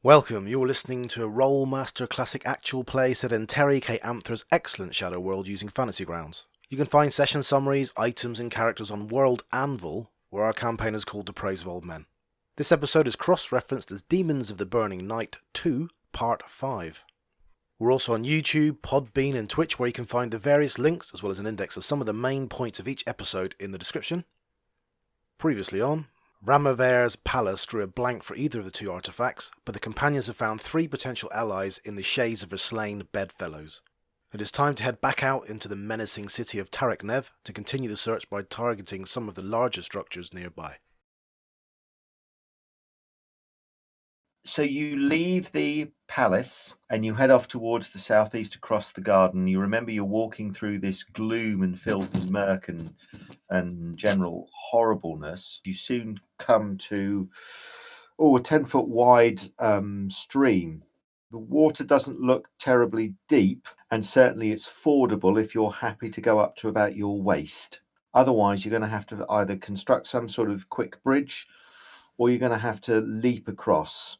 Welcome, you're listening to a Rolemaster Classic Actual play set in Terry K Amthor's excellent Shadow world using Fantasy Grounds. You can find session summaries, items and characters on World Anvil, where our campaign is called The Praise of Old Men. This episode is cross-referenced as Demons of the Burning Night 2, Part 5. We're also on YouTube, Podbean and Twitch, where you can find the various links as well as an index of some of the main points of each episode in the description. Previously on, Vair's palace drew a blank for either of the two artefacts, but the companions have found 3 potential allies in the shades of her slain bedfellows. It is time to head back out into the menacing city of Tarek-Nev to continue the search by targeting some of the larger structures nearby. So you leave the palace and you head off towards the southeast across the garden. You remember you're walking through this gloom and filth and murk and general horribleness. You soon come to a 10-foot wide stream. The water doesn't look terribly deep, and certainly it's fordable if you're happy to go up to about your waist. Otherwise, you're going to have to either construct some sort of quick bridge or you're going to have to leap across.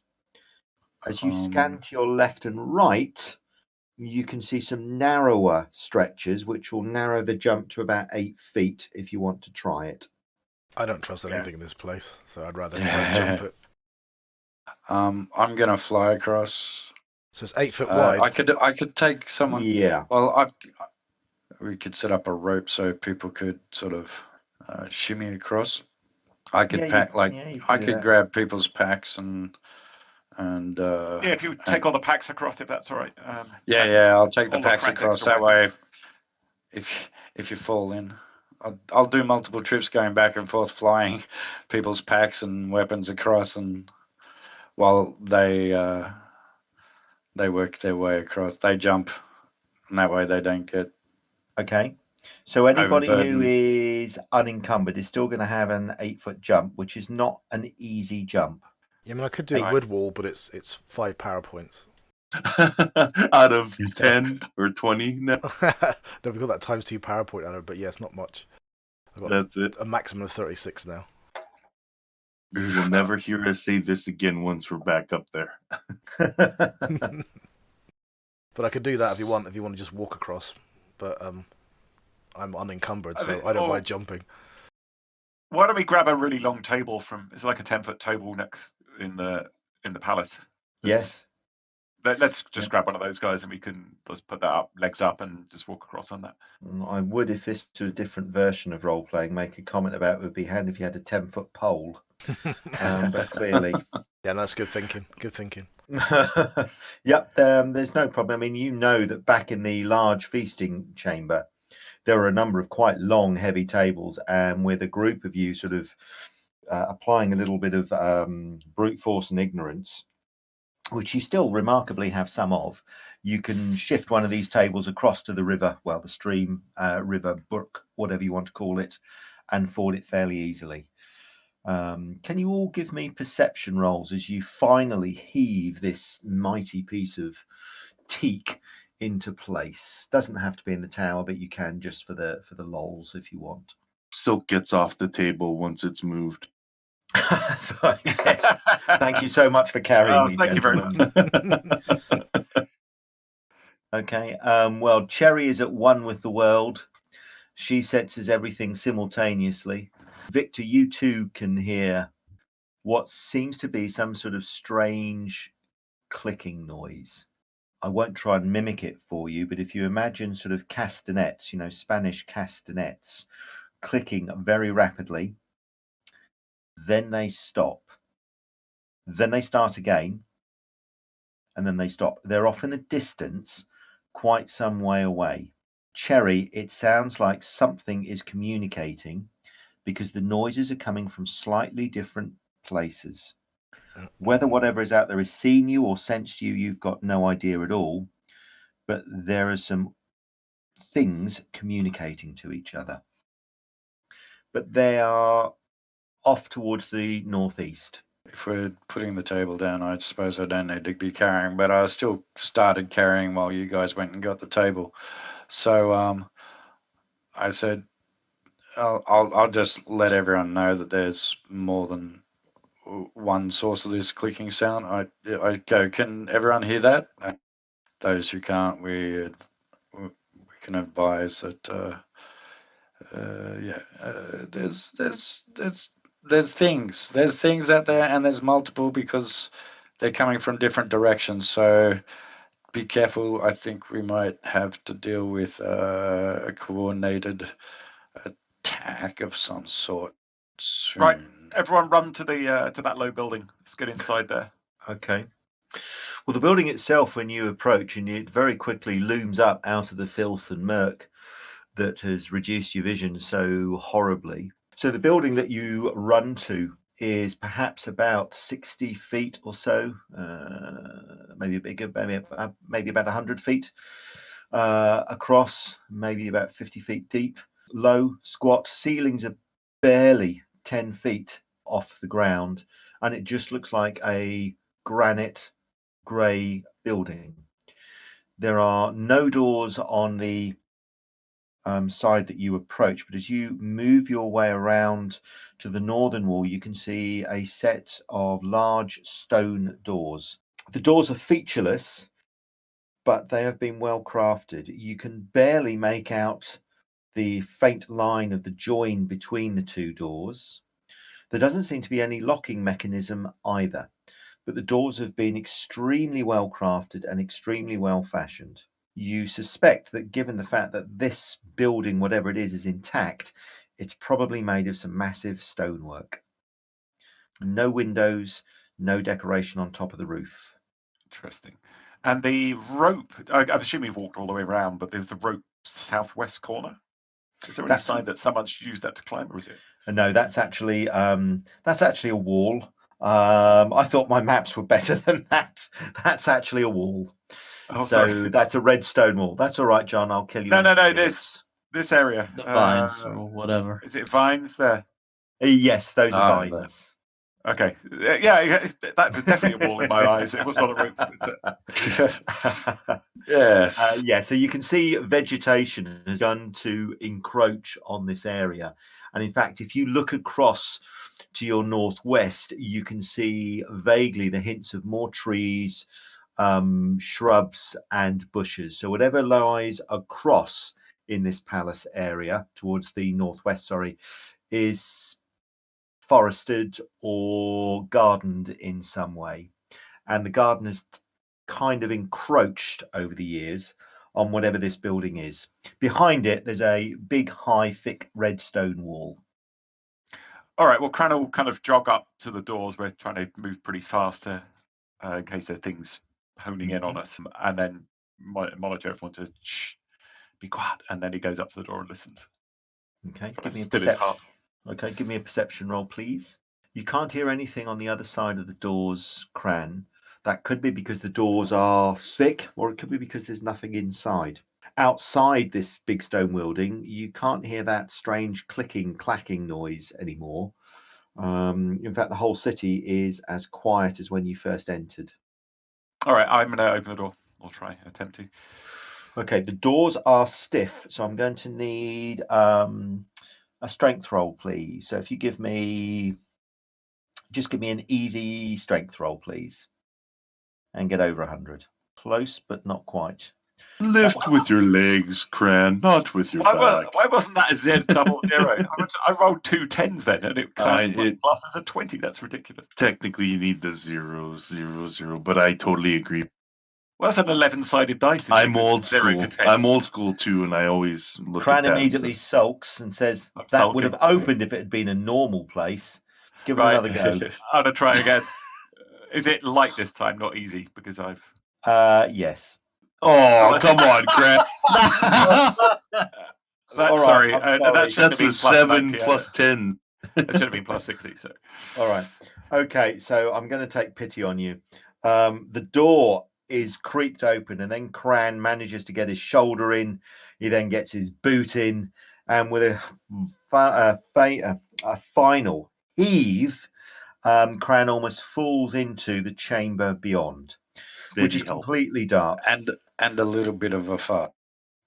As you scan to your left and right, you can see some narrower stretches, which will narrow the jump to about 8 feet if you want to try it. I don't trust anything in this place, so I'd rather try and jump it. I'm gonna fly across. So it's 8 foot wide. I could take someone. Yeah. Well, we could set up a rope so people could sort of shimmy across. I could I could grab people's packs and if you take all the packs across, if that's all right. I'll take the packs across. That way, if you fall in, I'll do multiple trips going back and forth, flying people's packs and weapons across, and while they work their way across, they jump, and that way they don't get. Okay. So anybody who is unencumbered is still going to have an 8-foot jump, which is not an easy jump. Yeah, I mean, I could do a wood wall, but it's 5 power points. Out of 10 or 20? No, we've got that times 2 power point out of it, but yeah, it's not much. That's it. A maximum of 36 now. You will never hear us say this again once we're back up there. But I could do that if you want to just walk across. But I'm unencumbered, so I don't mind jumping. Why don't we grab a really long table it's like a 10-foot table next in the palace. Yes. Let's just grab one of those guys and let's put that up, legs up, and just walk across on that. I would, if this was a different version of role playing, make a comment about it would be handy if you had a 10-foot pole. But clearly, yeah, that's good thinking. Good thinking. Yep. There's no problem. I mean, you know that back in the large feasting chamber, there are a number of quite long, heavy tables, and with a group of you sort of applying a little bit of brute force and ignorance, which you still remarkably have some of, you can shift one of these tables across to the river, the stream, river, brook, whatever you want to call it, and ford it fairly easily. Can you all give me perception rolls as you finally heave this mighty piece of teak into place? Doesn't have to be in the tower, but you can just for the lols if you want. Silk gets off the table once it's moved. Yes. Thank you so much for carrying me. Thank you very much. Okay. Well, Cherry is at one with the world. She senses everything simultaneously. Victor, you too can hear what seems to be some sort of strange clicking noise. I won't try and mimic it for you, but if you imagine sort of castanets, Spanish castanets, clicking very rapidly, then they stop, then they start again, and then they stop. They're off in the distance, quite some way away. Cherry, it sounds like something is communicating because the noises are coming from slightly different places. Whether whatever is out there has seen you or sensed you, you've got no idea at all. But there are some things communicating to each other. But they are off towards the northeast. If we're putting the table down, I suppose I don't need to be carrying, but I still started carrying while you guys went and got the table. So I said, I'll just let everyone know that there's more than one source of this clicking sound. I go, can everyone hear that? Those who can't, we can advise that. There's things out there, and there's multiple because they're coming from different directions. So be careful. I think we might have to deal with a coordinated attack of some sort soon. Right, everyone run to the to that low building. Let's get inside there. Okay. Well, the building itself, when you approach, and it very quickly looms up out of the filth and murk that has reduced your vision so horribly. So the building that you run to is perhaps about 60 feet or so, maybe bigger, maybe about 100 feet across, maybe about 50 feet deep. Low, squat, ceilings are barely 10 feet off the ground, and it just looks like a granite grey building. There are no doors on the side that you approach, but as you move your way around to the northern wall, you can see a set of large stone doors. The doors are featureless, but they have been well crafted. You can barely make out the faint line of the join between the two doors. There doesn't seem to be any locking mechanism either, but the doors have been extremely well crafted and extremely well fashioned. You suspect that given the fact that this building, whatever it is intact, it's probably made of some massive stonework. No windows, no decoration on top of the roof. Interesting. And the rope, I'm assuming you've walked all the way around, but there's the rope southwest corner. Is there any sign that someone's used that to climb, or is it? No, that's actually a wall. I thought my maps were better than that. That's actually a wall. Oh, so sorry. That's a red stone wall. That's all right, John. I'll kill you. No. This area. The vines or whatever. Is it vines there? Yes, those are vines. Okay. Yeah, that was definitely a wall in my eyes. It was not a rope. Yes. Yeah, so you can see vegetation has begun to encroach on this area. And in fact, if you look across to your northwest, you can see vaguely the hints of more trees, shrubs and bushes. So whatever lies across in this palace area towards the northwest, is forested or gardened in some way. And the garden has kind of encroached over the years on whatever this building is. Behind it, there's a big, high, thick red stone wall. All right, well, Cran will kind of jog up to the doors. We're trying to move pretty fast in case there are things honing in on us, and then monitor everyone to be quiet. And then he goes up to the door and listens. Okay, give me a perception roll, please. You can't hear anything on the other side of the doors, Cran. That could be because the doors are thick, or it could be because there's nothing inside. Outside this big stone building, you can't hear that strange clicking, clacking noise anymore. In fact, the whole city is as quiet as when you first entered. All right, I'm going to open the door. I'll try, attempt to. Okay, the doors are stiff, so I'm going to need a strength roll, please. So if you give me an easy strength roll, please, and get over 100. Close, but not quite. Lift with your legs, Cran, not with your back. Why wasn't that a Z double zero? I rolled 2 10s then, and it plus as a 20. That's ridiculous. Technically, you need the 0, 0, 0, but I totally agree. Well, that's an 11-sided dice. I'm old school. I'm old school too, and I always look Cran at that. immediately sulks and says that would have opened if it had been a normal place. Give it another go. I'm going to try again. Is it light this time, not easy? Because I've... Yes. Oh, come on, Cran. Sorry. That was 7 plus 10. That should have been plus 60. So. All right. Okay, so I'm going to take pity on you. The door is creaked open, and then Cran manages to get his shoulder in. He then gets his boot in, and with a final heave, Cran almost falls into the chamber beyond, which is completely dark and a little bit of a fart.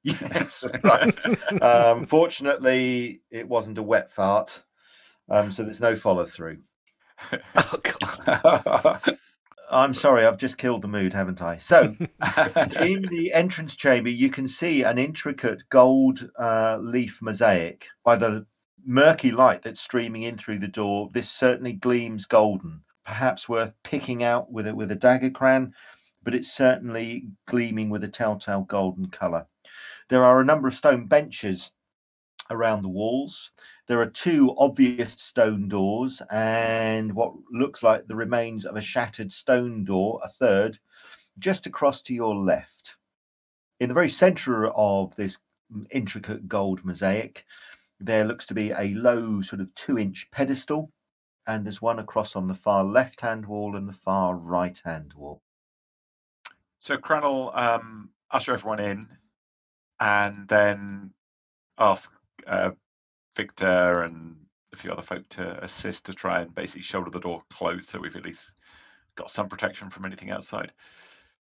Yes, right. Fortunately, it wasn't a wet fart, so there's no follow through. Oh, God. I'm sorry, I've just killed the mood, haven't I? So, in the entrance chamber, you can see an intricate gold leaf mosaic. By the murky light that's streaming in through the door, this certainly gleams golden. Perhaps worth picking out with a dagger cran, but it's certainly gleaming with a telltale golden colour. There are a number of stone benches around the walls. There are two obvious stone doors and what looks like the remains of a shattered stone door, a third, just across to your left. In the very centre of this intricate gold mosaic, there looks to be a low sort of 2-inch pedestal, and there's one across on the far left-hand wall and the far right-hand wall. So Cran will usher everyone in and then ask Victor and a few other folk to assist to try and basically shoulder the door closed so we've at least got some protection from anything outside.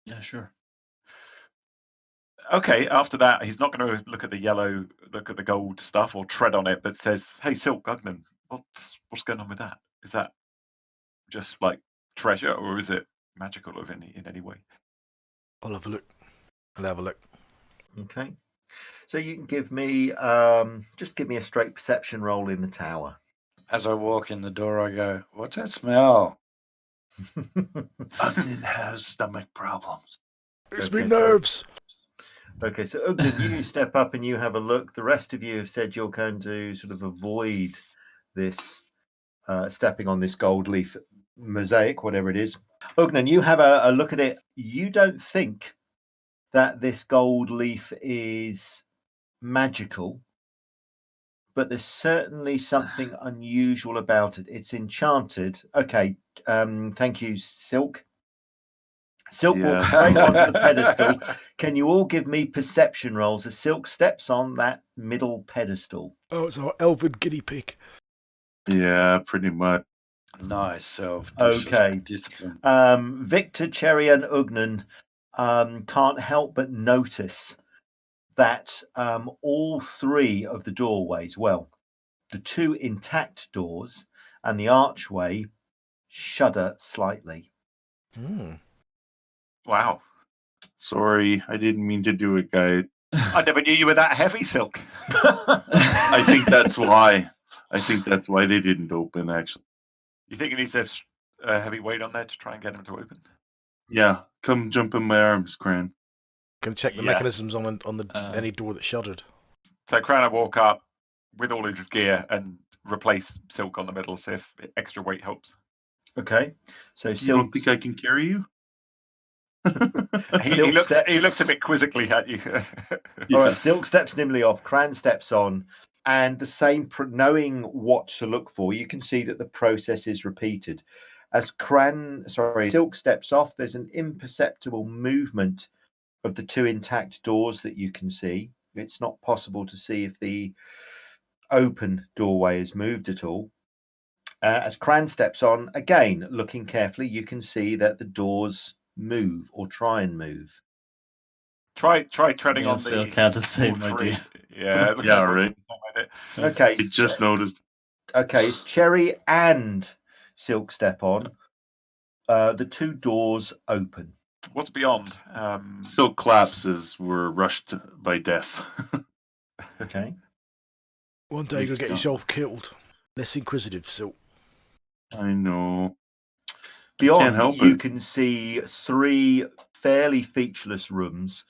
Yeah, sure. Okay, after that, he's not going to look at the gold stuff or tread on it, but says, "Hey, Silk Ugnan, what's going on with that? Is that just like treasure, or is it magical in any way?" I'll have a look. I'll have a look. Okay. So you can give me just give me a straight perception roll in the tower. As I walk in the door, I go, "What's that smell?" Ugnan has stomach problems. It's Okay, me so- nerves. Okay, so Ugnan, you step up and you have a look. The rest of you have said you're going to sort of avoid this stepping on this gold leaf mosaic, whatever it is. Ugnan, you have a look at it. You don't think that this gold leaf is magical, but there's certainly something unusual about it. It's enchanted. Okay, thank you, Silk. Silk walks Yeah. straight onto the pedestal. Can you all give me perception rolls as Silk steps on that middle pedestal? Oh, it's our elven guinea pig. Yeah, pretty much. Nice self. Okay. Discipline. Victor, Cherry, and Ugnan can't help but notice that all three of the doorways, well, the two intact doors and the archway shudder slightly. Wow, Sorry, I didn't mean to do it, guys. I never knew you were that heavy, Silk. I think that's why. I think that's why they didn't open, actually. You think it needs a heavy weight on there to try and get him to open? Yeah, come jump in my arms, Cran. Can check the Yeah. mechanisms on the any door that shuddered. So Cran will walk up with all his gear and replace Silk on the middle, see if extra weight helps. Okay, so You Silk, don't think I can carry you? He Silk looks steps- a bit quizzically at you. All right, Silk steps nimbly off, Cran steps on, and the same, knowing what to look for, you can see that the process is repeated. As Silk steps off, there's an imperceptible movement of the two intact doors that you can see. It's not possible to see if the open doorway has moved at all. As Cran steps on, again, looking carefully, you can see that the doors move or try and move. Try treading Yeah, on so the had the same all three. idea. Yeah, it looks Yeah, like right. Okay, I just noticed. okay, it's Cherry and Silk step on. The two doors open. What's beyond? Silk collapses were rushed by death. Okay. One day you'll get yourself killed. Less inquisitive, Silk. I know. Beyond, help you it. can see three fairly featureless rooms.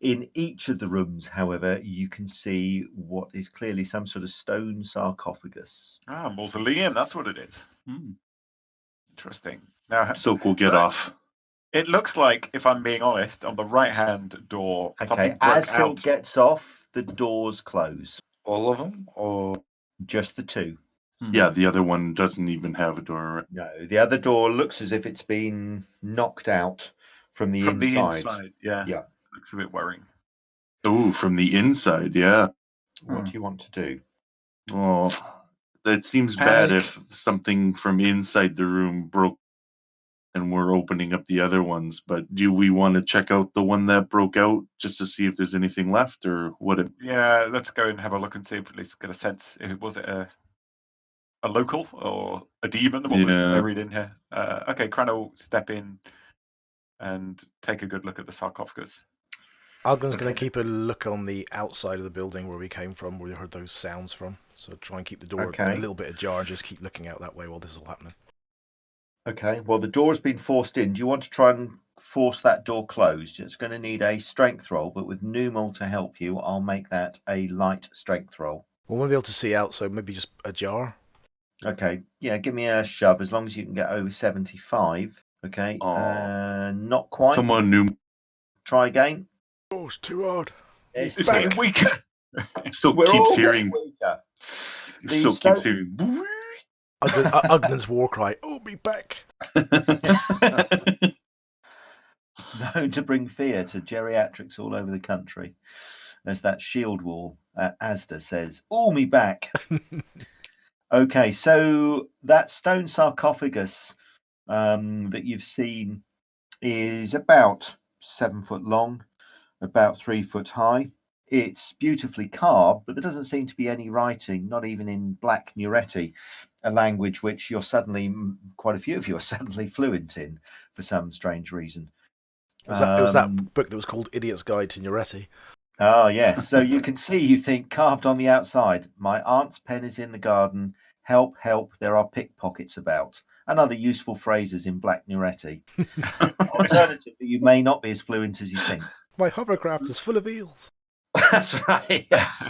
In each of the rooms, however, you can see what is clearly some sort of stone sarcophagus. Mausoleum. That's what it is. Hmm. Interesting. Now, Silk will get off. it looks like, if I'm being honest, on the right-hand door, Okay, something as broke Silk out. gets off, the doors close. All of them, or Just the two. Yeah, the other one doesn't even have a door. No, the other door looks as if it's been knocked out from the From inside. the inside, yeah. Yeah. Looks a bit worrying. Oh, from the inside, yeah. What do you want to do? Oh, that seems bad Panic. if something from inside the room broke and we're opening up the other ones. But do we want to check out the one that broke out just to see if there's anything left, or what? Yeah, let's go and have a look and see if at least get a sense. If it was a a local or a demon? What was Yeah. I read in here? Okay, Cran will step in and take a good look at the sarcophagus. Ogden's Okay. going to keep a look on the outside of the building where we came from, where we heard those sounds from. So try and keep the door Okay. a little bit ajar, just keep looking out that way while this is all happening. Okay, well, the door has been forced in. Do you want to try and force that door closed? It's going to need a strength roll, but with Numal to help you, I'll make that a light strength roll. We won't be able to see out, so maybe just ajar. Okay, yeah, give me a shove as long as you can get over 75. Okay, not quite. Come on, Noom. Try again. Oh, it's too hard. It's It's getting weaker. Still We're all keeps getting hearing. weaker. The Still stone- keeps hearing. Ogden's war cry, oh, be back. Known to bring fear to geriatrics all over the country. There's that shield wall, Asda says, "Oh, me back." Okay, so that stone sarcophagus that you've seen is about 7 foot long, about 3 foot high. It's beautifully carved, but there doesn't seem to be any writing, not even in Black Nuretti, a language which quite a few of you are suddenly fluent in for some strange reason. It was that book that was called Idiot's Guide to Nuretti. Oh, yes. So you can see, you think, carved on the outside, "My aunt's pen is in the garden. Help, help, there are pickpockets about." And other useful phrases in Black Nuretti. Alternatively, you may not be as fluent as you think. My hovercraft is full of eels. That's right, yes.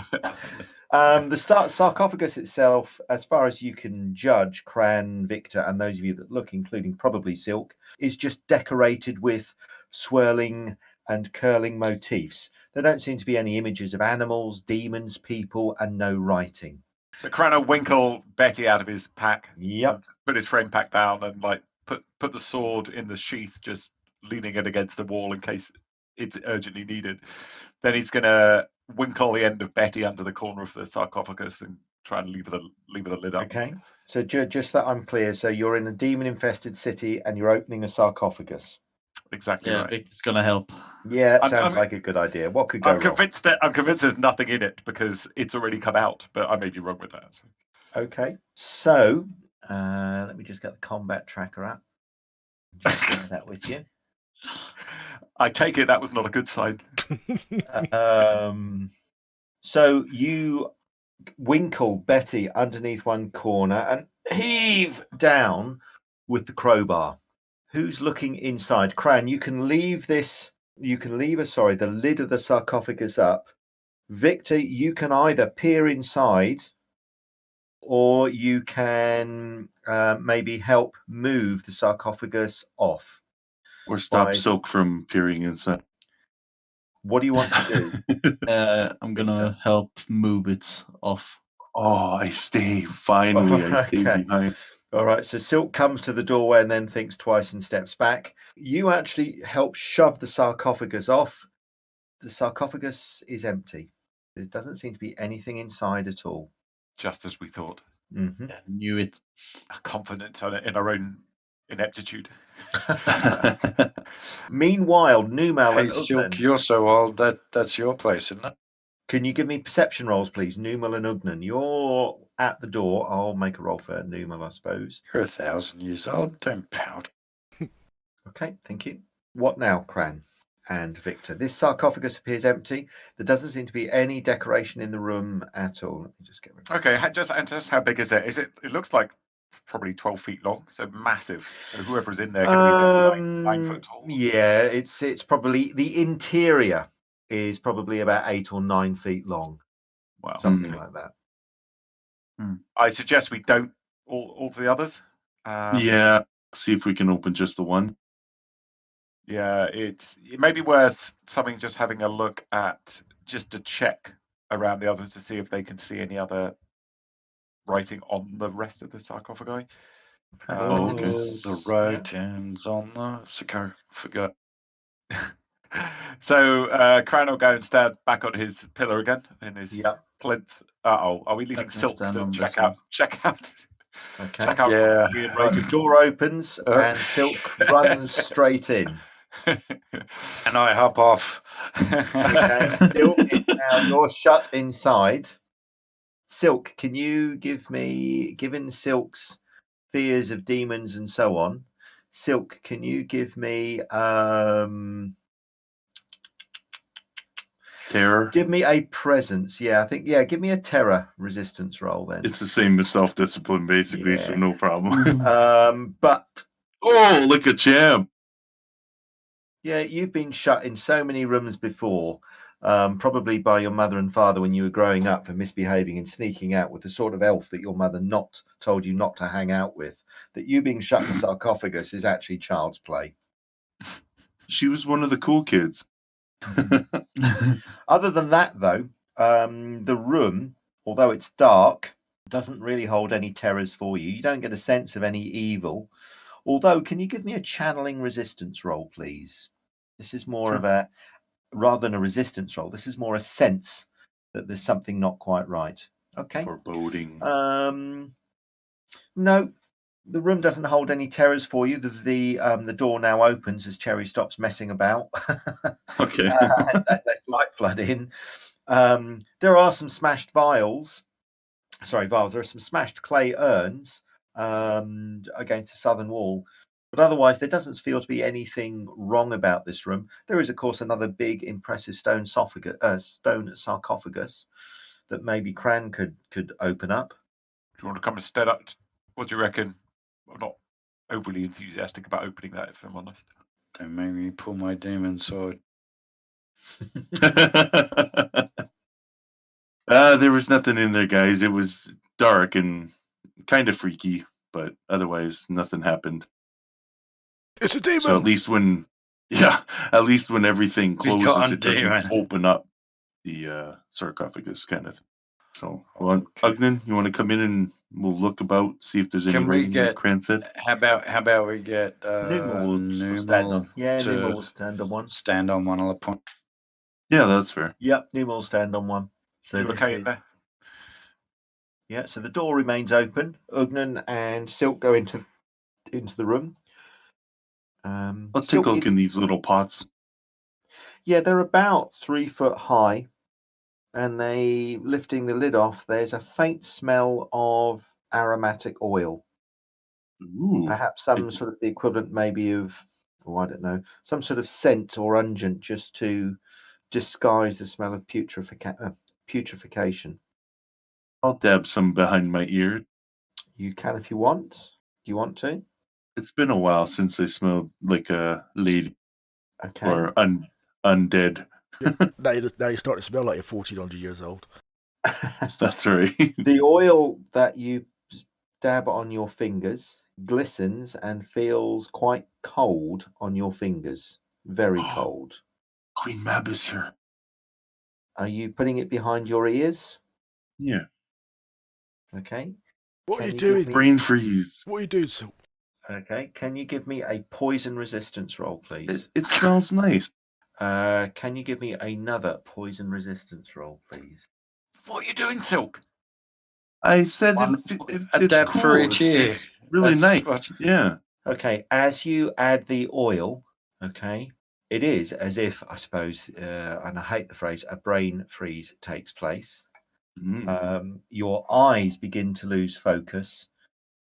The sarcophagus itself, as far as you can judge, Cran, Victor, and those of you that look, including probably Silk, is just decorated with swirling and curling motifs. There don't seem to be any images of animals, demons, people, and no writing. So Cran will winkle Betty out of his pack. Yep. Put his frame pack down and put the sword in the sheath, just leaning it against the wall in case it's urgently needed. Then he's going to winkle the end of Betty under the corner of the sarcophagus and try and leave the lid up. Okay. So just that I'm clear. So you're in a demon-infested city and you're opening a sarcophagus. Exactly Yeah, right. Vic's gonna help. Yeah, that I'm- sounds I'm- like a good idea. What could go I'm wrong? convinced there's nothing in it because it's already come out, but I may be wrong with that. Okay. So let me just get the combat tracker up. Just share that with you. I take it that was not a good sign. So you winkle Betty underneath one corner and heave down with the crowbar. Who's looking inside? Cran, you can leave the lid of the sarcophagus up. Victor, you can either peer inside or you can maybe help move the sarcophagus off. Or stop Right. Silk from peering inside. What do you want to do? I'm gonna help move it off. Oh, I stay. Finally, I stay Okay. behind. All right, so Silk comes to the doorway and then thinks twice and steps back. You actually help shove the sarcophagus off. The sarcophagus is empty. There doesn't seem to be anything inside at all. Just as we thought. Mm-hmm. Yeah, knew it. Confident in our own ineptitude. Meanwhile, Numal Hey, and Silk, Ugnan, you're so old. That's your place, isn't it? can you give me perception rolls, please? Numal and Ugnan, you're at the door. I'll make a roll for Numal, I suppose. You're 1,000 years old. Don't pout. Okay, thank you. What now, Cran and Victor? This sarcophagus appears empty. There doesn't seem to be any decoration in the room at all. Let me just get rid of Okay, just how big is it? It looks like probably 12 feet long, so massive. So whoever's in there can be 9 foot tall. Yeah, it's probably the interior is probably about 8 or 9 feet long, Wow. something like that. I suggest we don't all the others. Yeah. See if we can open just the one. Yeah, it may be worth something just having a look at, just to check around the others to see if they can see any other writing on the rest of the sarcophagi. Okay. The writings on the sarcophagus. So Cran will go and stand back on his pillar again in his Yep. plinth. Are we leaving Not gonna Silk stand to on check this out? one. Check out. Okay. Check out. Yeah. weird Right, the writing. door opens and Silk runs straight in. And I hop off. Okay. Silk, it's now you're shut inside. Silk, can you give me, given Silk's fears of demons and so on, Silk, can you give me Terror. give me a presence? Yeah, I think give me a terror resistance roll then. It's the same as self-discipline, basically, so Yeah. no problem. But Oh, like a champ. yeah, you've been shut in so many rooms before, probably by your mother and father when you were growing up for misbehaving and sneaking out with the sort of elf that your mother not told you not to hang out with, that you being shut in a sarcophagus is actually child's play. She was one of the cool kids. Other than that, though, the room, although it's dark, doesn't really hold any terrors for you. You don't get a sense of any evil. Although, can you give me a channeling resistance roll, please? This is more of a, rather than a resistance roll, this is more a sense that there's something not quite right. Okay. Foreboding. No, the room doesn't hold any terrors for you. The door now opens as Cherry stops messing about. Okay. And lets light flood in. There are some smashed vials. Sorry, vials. There are some smashed clay urns against the southern wall. But otherwise, there doesn't feel to be anything wrong about this room. There is, of course, another big, impressive stone sarcophagus that maybe Cran could open up. Do you want to come and stead up? What do you reckon? I'm not overly enthusiastic about opening that, if I'm honest. Don't make me pull my demon sword. There was nothing in there, guys. It was dark and kind of freaky, but otherwise nothing happened. It's a demon. So at least when everything closes, it doesn't open up the sarcophagus kind of. So, Ugnan, you want to come in and we'll look about, see if there's any writing like Cran said? How about we get Numal will stand on. Yeah, Numal will stand on one. Stand on one of the points. Yeah, that's fair. Yep, Numal will stand on one. So you okay there? Yeah, so the door remains open. Ugnan and Silk go into the room. Let's take a look in these little pots. Yeah, they're about 3 foot high, and lifting the lid off, there's a faint smell of aromatic oil. Ooh. Perhaps some sort of the equivalent maybe of, I don't know, some sort of scent or unguent just to disguise the smell of putrefaction. I'll dab some behind my ear. You can if you want. Do you want to? It's been a while since I smelled like a lady. Okay. Or undead. Now you start to smell like you're 1400 years old. That's right. The oil that you dab on your fingers glistens and feels quite cold on your fingers. Very cold. Queen Mab is here. Are you putting it behind your ears? Yeah. Okay. What are you doing? Brain freeze. What are you doing, Silk? Okay. Can you give me a poison resistance roll, please? It smells nice. Can you give me another poison resistance roll, please? What are you doing, Silk? I said a it's dab cool. for each ear. It's really nice. Yeah. Okay. As you add the oil, okay, it is as if, I suppose, and I hate the phrase, a brain freeze takes place. Your eyes begin to lose focus.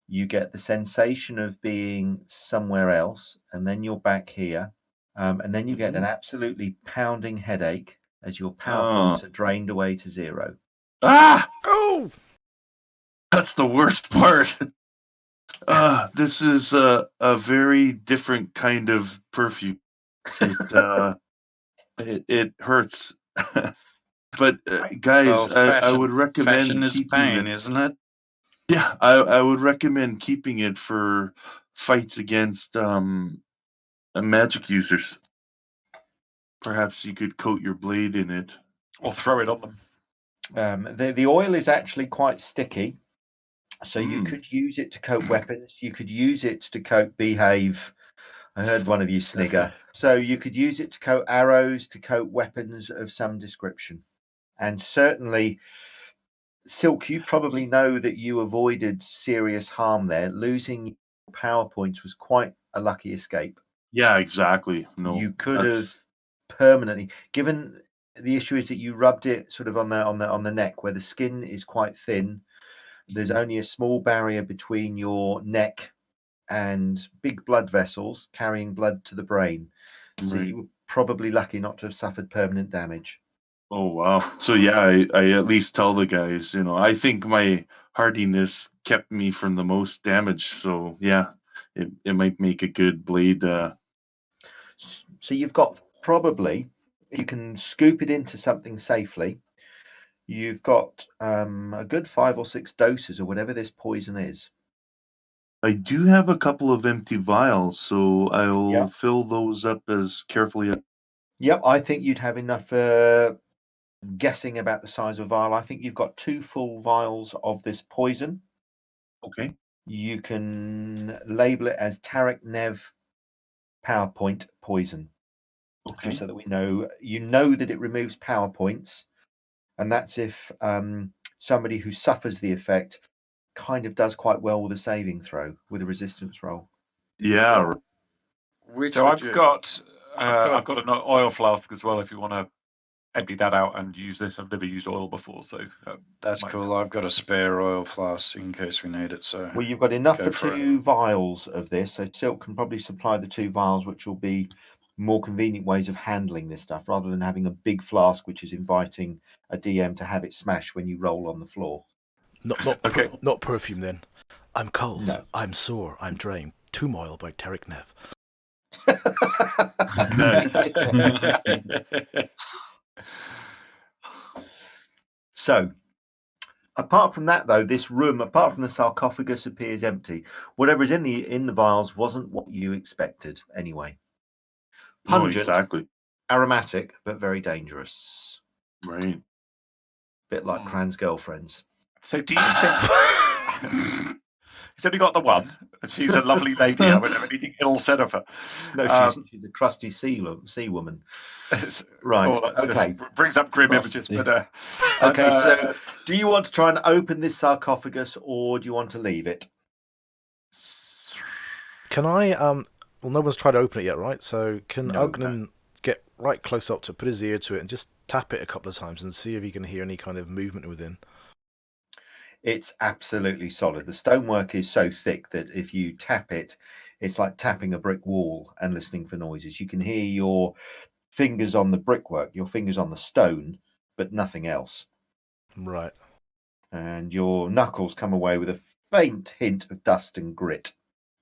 You get the sensation of being somewhere else, and then you're back here, and then you get an absolutely pounding headache as your power points are drained away to 0. Ah! Oh! That's the worst part. This is a very different kind of perfume. It hurts. But guys, I would recommend fashion is pain, isn't it? Yeah, I would recommend keeping it for fights against magic users. Perhaps you could coat your blade in it. Or throw it on them. The oil is actually quite sticky, so you could use it to coat weapons. You could use it to coat behave. I heard one of you snigger. So you could use it to coat arrows, to coat weapons of some description. And certainly, Silk, you probably know that you avoided serious harm there. Losing power points was quite a lucky escape. Yeah, exactly. No, you could have permanently, given The issue is that you rubbed it sort of on the neck where the skin is quite thin. There's only a small barrier between your neck and big blood vessels carrying blood to the brain. So Right. you were probably lucky not to have suffered permanent damage. Oh wow. So yeah, I at least tell the guys, you know, I think my hardiness kept me from the most damage. So yeah, it might make a good blade. So you've got probably, you can scoop it into something safely. You've got a good 5 or 6 doses or whatever this poison is. I do have a couple of empty vials, so I'll Yeah. fill those up as carefully as. Yep, I think you'd have enough. Guessing about the size of a vial, I think you've got 2 full vials of this poison. Okay. You can label it as Tarek-Nev PowerPoint poison, Okay. just so that we know. You know that it removes PowerPoints, and that's if somebody who suffers the effect kind of does quite well with a saving throw, with a resistance roll. Yeah. So I've got an oil flask as well. If you want to empty that out and use this, I've never used oil before, so That's cool. I've got a spare oil flask in case we need it. So well, you've got enough go for for 2 vials of this, so Silk can probably supply the 2 vials, which will be more convenient ways of handling this stuff rather than having a big flask which is inviting a DM to have it smash when you roll on the floor. Okay. Not perfume then. I'm cold. No. I'm sore. I'm drained. Tomb oil by Tarek-Nev. So, apart from that, though, this room, apart from the sarcophagus, appears empty. Whatever is in the vials wasn't what you expected, anyway. No, Pungent, exactly. aromatic, but very dangerous. Right. Bit like Cran's girlfriends. So do you think he's only got the one? She's a lovely lady. I wouldn't have anything ill said of her. No, she's a crusty sea woman. Right. Oh, that okay. just brings up grim images. But okay. So, do you want to try and open this sarcophagus, or do you want to leave it? Can I? Well, no one's tried to open it yet, right? So can No. Ugnan get right close up to it, put his ear to it, and just tap it a couple of times and see if he can hear any kind of movement within? It's absolutely solid. The stonework is so thick that if you tap it, it's like tapping a brick wall and listening for noises. You can hear your fingers on the brickwork, your fingers on the stone, but nothing else. Right. And your knuckles come away with a faint hint of dust and grit,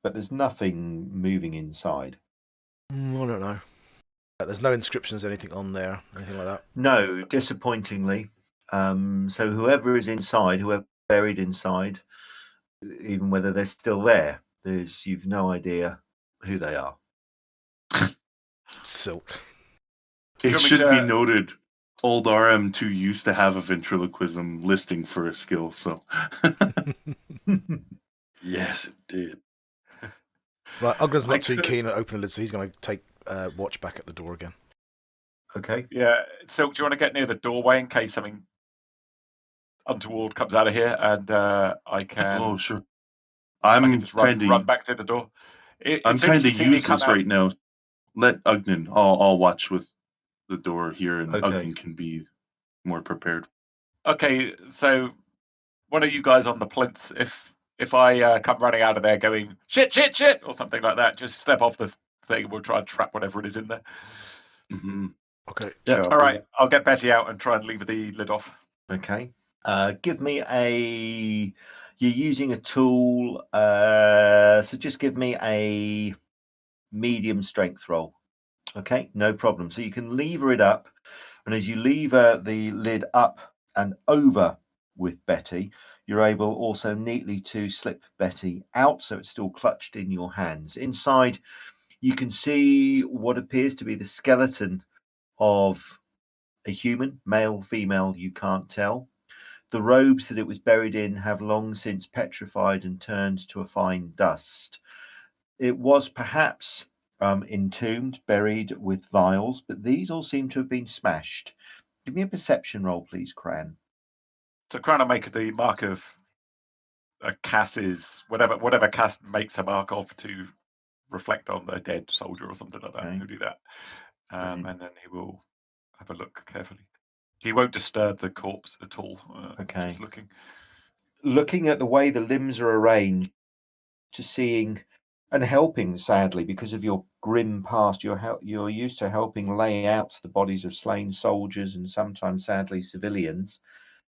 but there's nothing moving inside. I don't know. There's no inscriptions, anything on there, anything like that. No, disappointingly. So whoever is inside, whoever buried inside, even whether they're still there, you've no idea who they are. Silk. It should be noted, old RM2 used to have a ventriloquism listing for a skill, so. Yes, it did. Right, Ugnan's not too keen at opening the lid, so he's going to take watch back at the door again. Okay. Yeah. So do you want to get near the doorway in case something untoward comes out of here, and I can. Oh, sure. I'm kind of run back to the door. I'm kind of useless right now. Let Ugnan. I'll watch with the door here, and Ugnan can be more prepared. Okay, so one of you guys on the plinth, if I come running out of there going shit or something like that, just step off the thing and we'll try and trap whatever it is in there. Mm-hmm. Okay. Yeah. All right, I'll get Betty out and try and leave the lid off. Okay. Give me a. You're using a tool, so just give me a medium strength roll. Okay, no problem. So you can lever it up, and as you lever the lid up and over with Betty, you're able also neatly to slip Betty out, so it's still clutched in your hands. Inside, you can see what appears to be the skeleton of a human, male, female, you can't tell. The robes that it was buried in have long since petrified and turned to a fine dust. It was perhaps entombed, buried with vials, but these all seem to have been smashed. Give me a perception roll, please, Cran. So Cran will make the mark of Cass's, whatever Cass makes a mark of to reflect on the dead soldier or something like that. Okay. He'll do that. And then he will have a look carefully. He won't disturb the corpse at all. Okay. Just looking. Looking at the way the limbs are arranged, to seeing and helping, sadly, because of your grim past, you're used to helping lay out the bodies of slain soldiers and sometimes, sadly, civilians.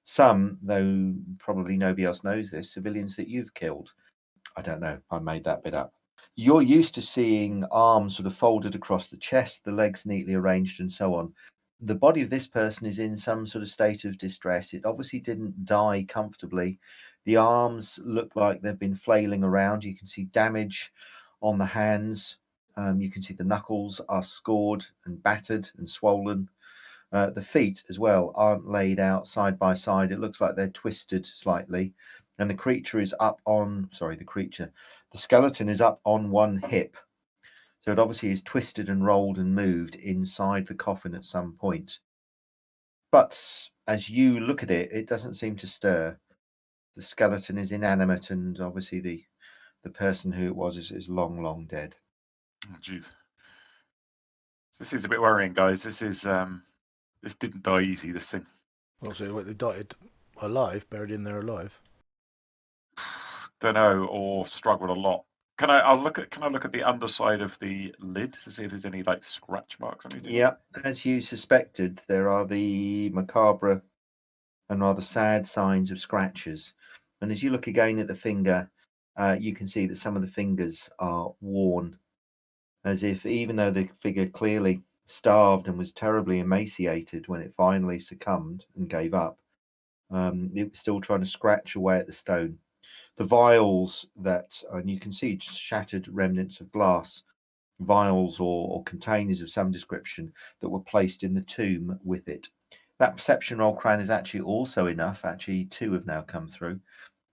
Some, though probably nobody else knows this, civilians that you've killed. I don't know. I made that bit up. You're used to seeing arms sort of folded across the chest, the legs neatly arranged, and so on. The body of this person is in some sort of state of distress. It obviously didn't die comfortably. The arms look like they've been flailing around. You can see damage on the hands. You can see the knuckles are scored and battered and swollen. The feet as well aren't laid out side by side. It looks like they're twisted slightly. And the creature is up on, the skeleton is up on one hip. So it obviously is twisted and rolled and moved inside the coffin at some point. But as you look at it, it doesn't seem to stir. The skeleton is inanimate, and obviously the person who it was is long, long dead. Oh, jeez. This is a bit worrying, guys. This didn't die easy, this thing. Well, so they died alive, buried in there alive. Don't know, or struggled a lot. Can I look at the underside of the lid to see if there's any like scratch marks or anything? Yep, as you suspected, there are the macabre and rather sad signs of scratches. And as you look again at the finger, you can see that some of the fingers are worn, as if even though the figure clearly starved and was terribly emaciated when it finally succumbed and gave up, it was still trying to scratch away at the stone. The vials and you can see shattered remnants of glass, vials or containers of some description that were placed in the tomb with it. That perception roll, Cran, is actually also enough. Actually, 2 have now come through.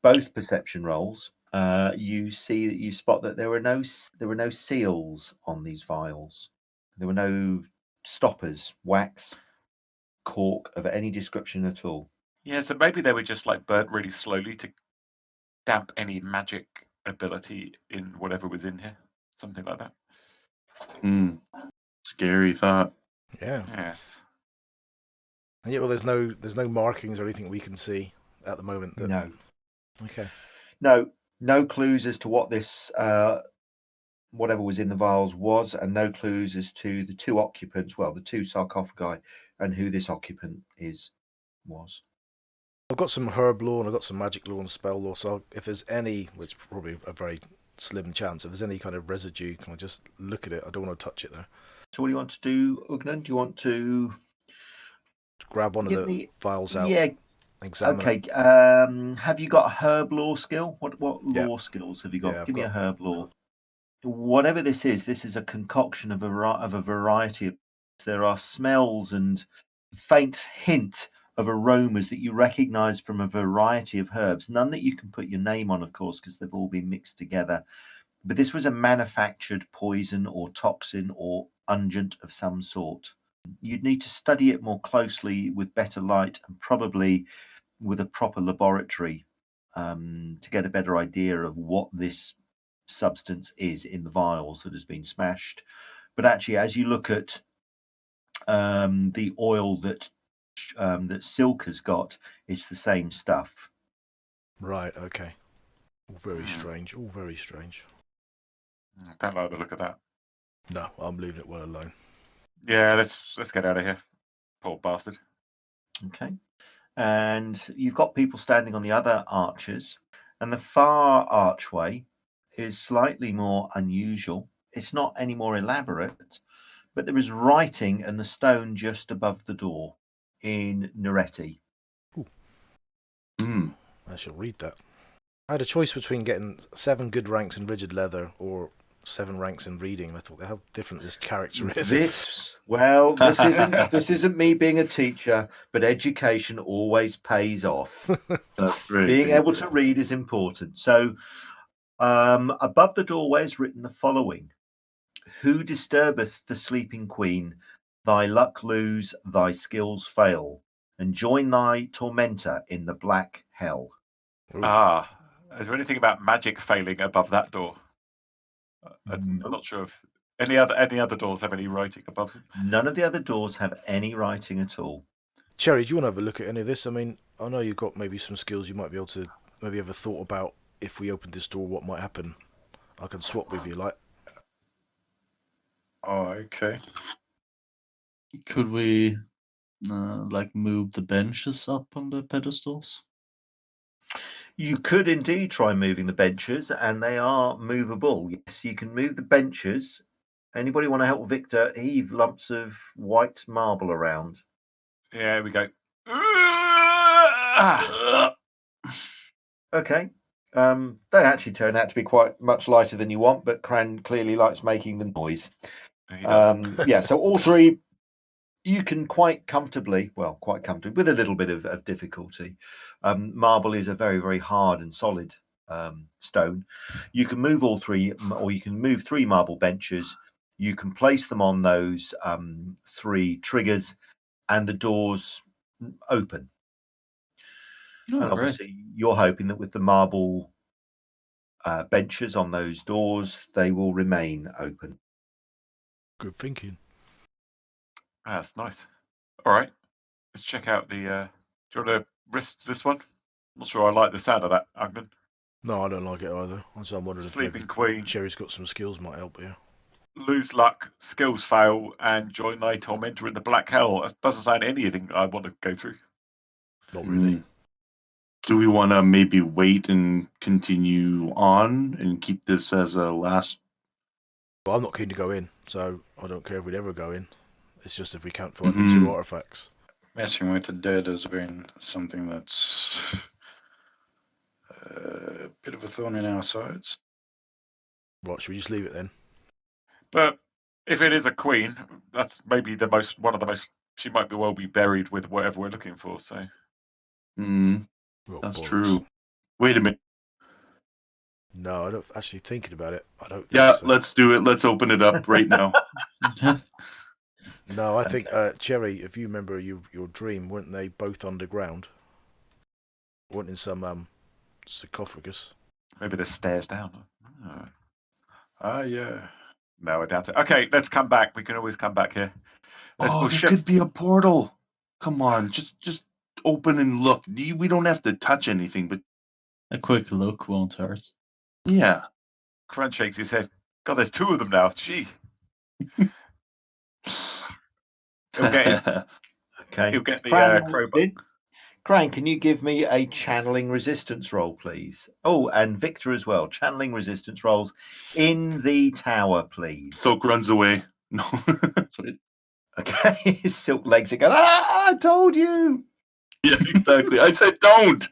Both perception rolls. You spot that there were no seals on these vials. There were no stoppers, wax, cork of any description at all. Yeah, so maybe they were just like burnt really slowly to damp any magic ability in whatever was in here. Something like that. Scary thought. Yeah. Yes. And yet, well, there's no markings or anything we can see at the moment. No. Okay. No clues as to what this whatever was in the vials was, and no clues as to the 2 occupants, well, the 2 sarcophagi, and who this occupant was. I've got some herb lore and I've got some magic lore and spell lore, so if there's any, which is probably a very slim chance, if there's any kind of residue, can I just look at it? I don't want to touch it though. So what do you want to do, Ugnan? Do you want to grab one of the vials out? Yeah. Examine okay. it? Have you got a herb lore skill? What lore skills have you got? Yeah, Give me a herb lore. Whatever this is a concoction of a variety of. There are smells and faint hint of aromas that you recognize from a variety of herbs. None that you can put your name on, of course, because they've all been mixed together. But this was a manufactured poison or toxin or unguent of some sort. You'd need to study it more closely with better light and probably with a proper laboratory to get a better idea of what this substance is in the vials that has been smashed. But actually, as you look at the oil that Silk has got, it's the same stuff. Right, okay. All very strange, all very strange. I don't like the look of that. No, I'm leaving it well alone. Yeah, let's get out of here. Poor bastard. Okay. And you've got people standing on the other arches, and the far archway is slightly more unusual. It's not any more elaborate, but there is writing in the stone just above the door in Nereti. I shall read that. I had a choice between getting 7 good ranks in rigid leather or 7 ranks in reading. I thought, how different this character is. This isn't me being a teacher, but education always pays off. That's right. Being able to read is important. So above the doorway is written the following: Who disturbeth the sleeping queen? Thy luck lose, thy skills fail, and join thy tormentor in the black hell. Ooh. Is there anything about magic failing above that door? I'm not sure if Any other doors have any writing above them? None of the other doors have any writing at all. Cherry, do you want to have a look at any of this? I mean, I know you've got maybe some skills you might be able to maybe ever thought about if we opened this door, what might happen. I can swap with you, like. Oh, okay. Could we like move the benches up on the pedestals? You could indeed try moving the benches, and they are movable. Yes, you can move the benches. Anybody want to help Victor heave lumps of white marble around? Yeah, here we go. Okay. They actually turn out to be quite much lighter than you want, but Cran clearly likes making the noise. He does. Yeah, so all three, you can quite comfortably, with a little bit of difficulty. Marble is a very, very hard and solid stone. You can move all three, or you can move 3 marble benches. You can place them on those 3 triggers, and the doors open. Oh, And obviously, you're hoping that with the marble benches on those doors, they will remain open. Good thinking. That's nice. All right, let's check out the. Do you want to risk this one? Not sure I like the sound of that, Agnan. No, I don't like it either. So I'm wondering Sleeping if Queen. Cherry's got some skills might help here. Lose luck, skills fail, and join thy tormentor in the black hell. That doesn't sound anything I want to go through. Not really. Do we want to maybe wait and continue on and keep this as a last? Well, I'm not keen to go in, so I don't care if we'd ever go in. It's just if we can't find the 2 artifacts. Messing with the dead has been something that's a bit of a thorn in our sides. Right, should we just leave it then? But if it is a queen, that's maybe one of the most. She might be buried with whatever we're looking for. So. Well, That's bollocks. true. Wait a minute. No, I don't. Actually, thinking about it, I don't. Yeah, think so. let's do it. Let's open it up right now. No, I think Cherry. If you remember your dream, weren't they both underground? Weren't in some sarcophagus? Maybe there's stairs down. Yeah. No, I doubt it. Okay, let's come back. We can always come back here. There could be a portal. Come on, just open and look. We don't have to touch anything, but A quick look won't hurt. yeah. Crunch shakes his head. God, there's 2 of them now. Gee. He'll get Okay. He'll get the Cran, crowbar. Cran, can you give me a channeling resistance roll, please? Oh, and Victor as well. Channeling resistance rolls in the tower, please. Silk runs away. No. Okay. His silk legs are going, I told you. Yeah, exactly. I said don't.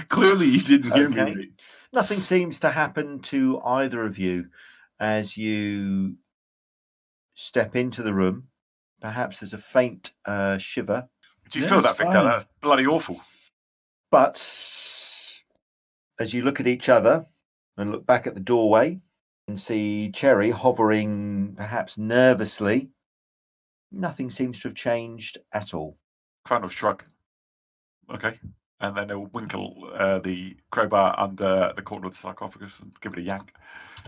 Clearly you didn't hear me right. Nothing seems to happen to either of you as you step into the room. Perhaps there's a faint shiver. Do you feel that, Victor? fine. That's bloody awful. But as you look at each other and look back at the doorway and see Cherry hovering perhaps nervously, nothing seems to have changed at all. Cran will shrug. Okay. And then he'll winkle the crowbar under the corner of the sarcophagus and give it a yank.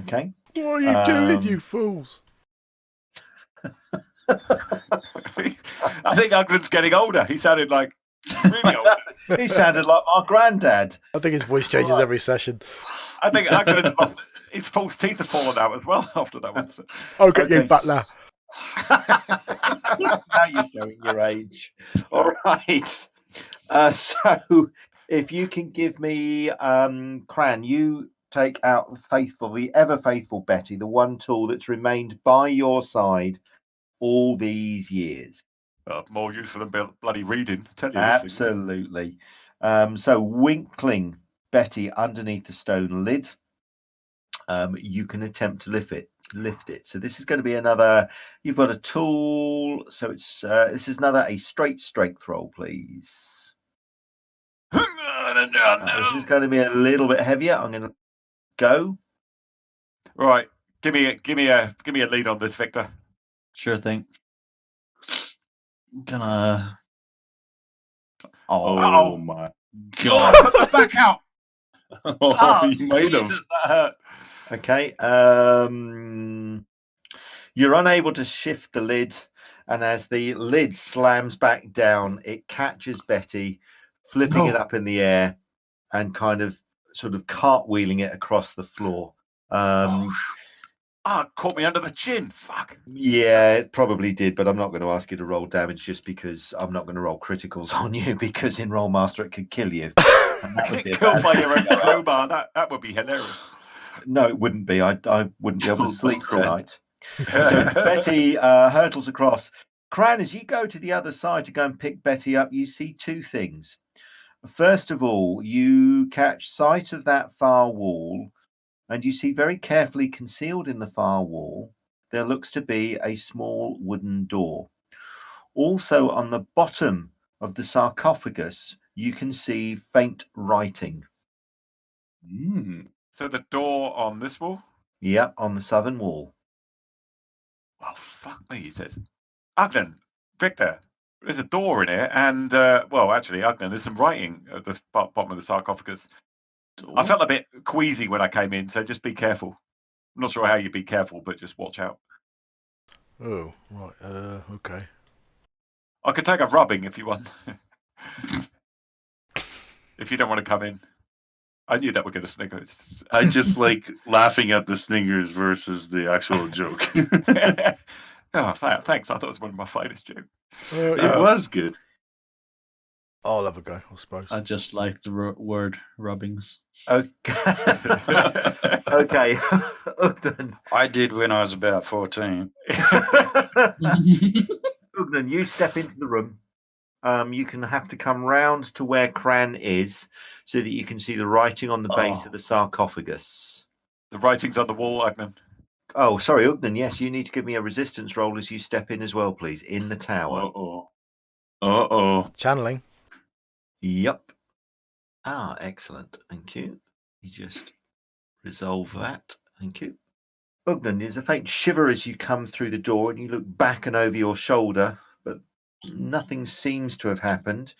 Okay. What are you doing, you fools? I think Uglin's getting older. He sounded like really old. He sounded like our granddad. I think his voice changes every session. I think Uglin's lost his false teeth have fallen out as well after that one. So. I'll get you back now. Now you're showing your age. All right. So if you can give me, Cran, you take out the ever faithful Betty, the one tool that's remained by your side all these years. More useful than bloody reading. Tell you Absolutely. So winkling Betty underneath the stone lid, you can attempt to lift it. So this is going to be another. You've got a tool. So it's this is another a straight strength roll, please. This is going to be a little bit heavier. I'm going to go. Right. Give me a lead on this, Victor. Sure thing. Gonna. Oh my God. Put my back out. Oh, you might have. Jesus, that hurt. Okay. You're unable to shift the lid, and as the lid slams back down, it catches Betty, flipping it up in the air and kind of sort of cartwheeling it across the floor. Caught me under the chin. Fuck. Yeah, it probably did, but I'm not going to ask you to roll damage just because I'm not going to roll criticals on you, because in Rolemaster it could kill you. And that would be a Killed bad by thing. your own crowbar. That would be hilarious. No, it wouldn't be. I wouldn't be able to Killed by sleep crowbar. tonight. So Betty hurtles across. Cran, as you go to the other side to go and pick Betty up, you see two things. First of all, you catch sight of that far wall, and you see very carefully concealed in the far wall, there looks to be a small wooden door. Also, on the bottom of the sarcophagus, you can see faint writing. So the door on this wall? Yep, on the southern wall. Oh, fuck me, he says. Ugnan, Victor, there's a door in here, and, well, actually, Ugnan, there's some writing at the bottom of the sarcophagus. I felt a bit queasy when I came in, so just be careful. I'm not sure how you be careful, but just watch out. Oh, right. Okay. I could take a rubbing if you want. If you don't want to come in. I knew that we're going to snigger. I just like laughing at the sningers versus the actual joke. Oh, thanks. I thought it was one of my finest jokes. It was good. I'll have a go, I suppose. I just like the word rubbings. Okay. Okay. Ugnan. I did when I was about 14. Ugnan, you step into the room. You can have to come round to where Cran is so that you can see the writing on the base of the sarcophagus. The writing's on the wall, Ugnan. Oh, sorry, Ugnan. Yes, you need to give me a resistance roll as you step in as well, please, in the tower. Uh-oh. Channeling. Yep. Excellent. Thank you. You just resolve that. Thank you. Ugnan, there's a faint shiver as you come through the door and you look back and over your shoulder, but nothing seems to have happened.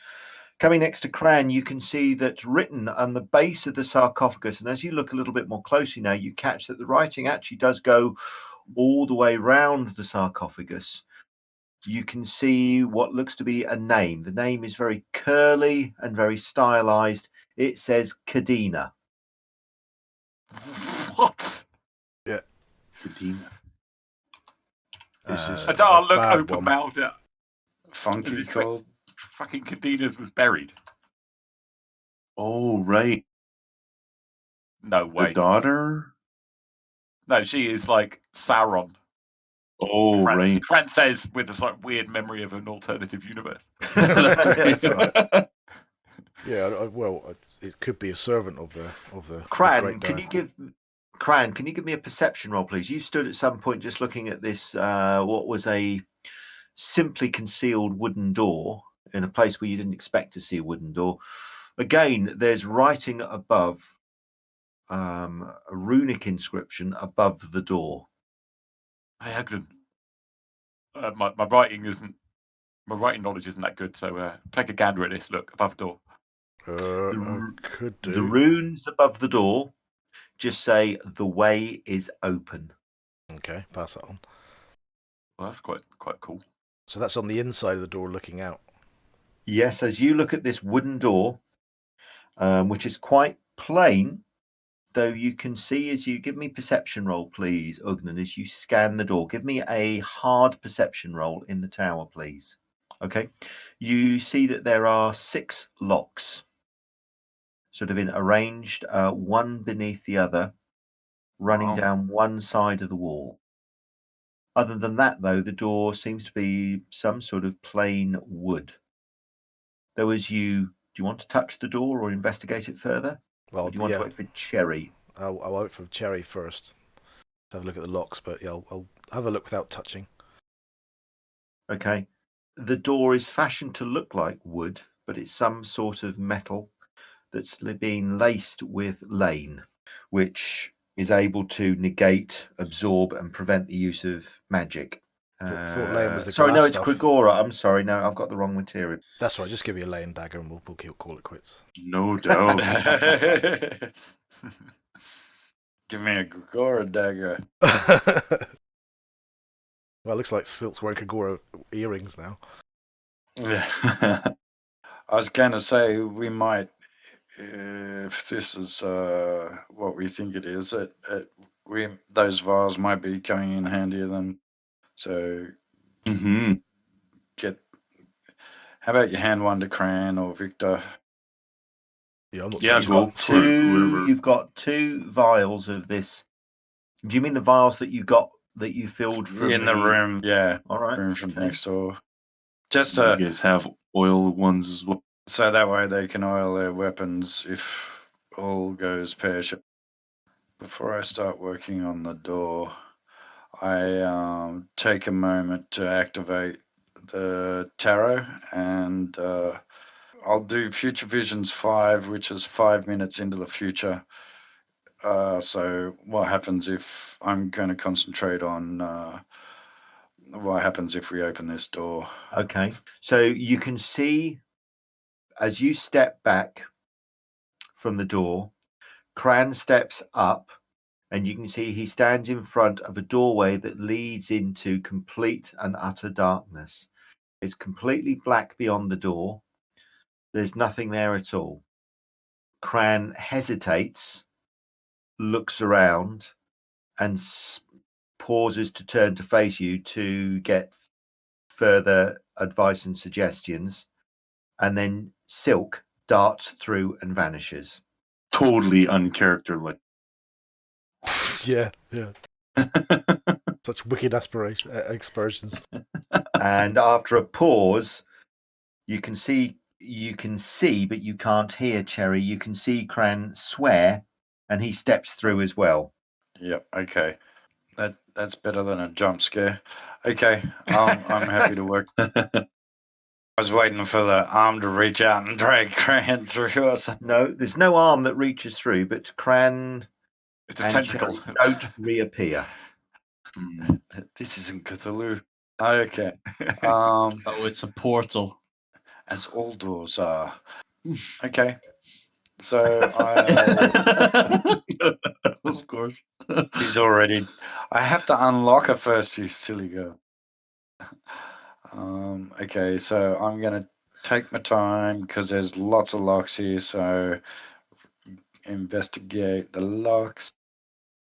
Coming next to Cran, you can see that written on the base of the sarcophagus, and as you look a little bit more closely now, you catch that the writing actually does go all the way round the sarcophagus. You can see what looks to be a name. The name is very curly and very stylized. It says Kadena. What? Yeah. Kadena. This is I'll a look bad open one. mouthed. Funky Is this cold. Fucking Cadenas was buried. Oh, right. No way. The daughter? No, she is like Sauron. Oh, right. Cran says with this like weird memory of an alternative universe. That's right. Yeah, it could be a servant of the Cran, great can you give me a perception roll, please? You stood at some point just looking at this, what was a simply concealed wooden door in a place where you didn't expect to see a wooden door. Again, there's writing above, a runic inscription above the door. Hey, Hagrid. My writing knowledge isn't that good, so take a gander at this. Look above the door. Could do. The runes above the door just say the way is open. Okay, pass that on. Well, that's quite cool. So that's on the inside of the door looking out. Yes, as you look at this wooden door, which is quite plain, though you can see as you give me perception roll, please, Ugnan, as you scan the door. Give me a hard perception roll in the tower, please. Okay. You see that there are 6 locks, sort of arranged one beneath the other, running down one side of the wall. Other than that, though, the door seems to be some sort of plain wood. Though do you want to touch the door or investigate it further? Well, Or do you want to wait for Cherry? I'll wait for Cherry first. Have a look at the locks, but yeah, I'll have a look without touching. Okay. The door is fashioned to look like wood, but it's some sort of metal that's been laced with lane, which is able to negate, absorb, and prevent the use of magic. Thought lane was the sorry, glass no, it's stuff. Quigora. I'm sorry, no, I've got the wrong material. That's right. Just give me a lane dagger, and we'll call it quits. No doubt. Give me a Gregora dagger. Well, it looks like Silk's wearing Kagura earrings now. I was going to say we might, if this is what we think it is, those vials might be coming in handier than. So Mm-hmm. how about you hand one to Cran or Victor? Yeah, I'm not Yeah, too go for it, whoever. You've got 2 vials of this. Do you mean the vials that you filled from in the room? Yeah, All right. room from okay. next door. Just You guys have oil ones as well. so that way they can oil their weapons if all goes pear-shaped. Before I start working on the door, I take a moment to activate the tarot, and I'll do Future Visions 5, which is 5 minutes into the future. So what happens if I'm going to concentrate on what happens if we open this door? Okay. So you can see as you step back from the door, Cran steps up, and you can see he stands in front of a doorway that leads into complete and utter darkness. It's completely black beyond the door. There's nothing there at all. Cran hesitates, looks around, and pauses to turn to face you to get further advice and suggestions. And then Silk darts through and vanishes. Totally uncharacterlike. Yeah. Such wicked expressions. And after a pause, you can see, but you can't hear Cherry. You can see Cran swear, and he steps through as well. Yep. Okay. That's better than a jump scare. Okay. I'm happy to work. I was waiting for the arm to reach out and drag Cran through or something. No, there's no arm that reaches through, but Cran It's a and tentacle. Cherry don't reappear. This isn't Cthulhu. Okay. Oh, it's a portal. As all doors are. Okay. So I. Of course. He's already. I have to unlock her first, you silly girl. Okay, so I'm gonna take my time because there's lots of locks here. So investigate the locks.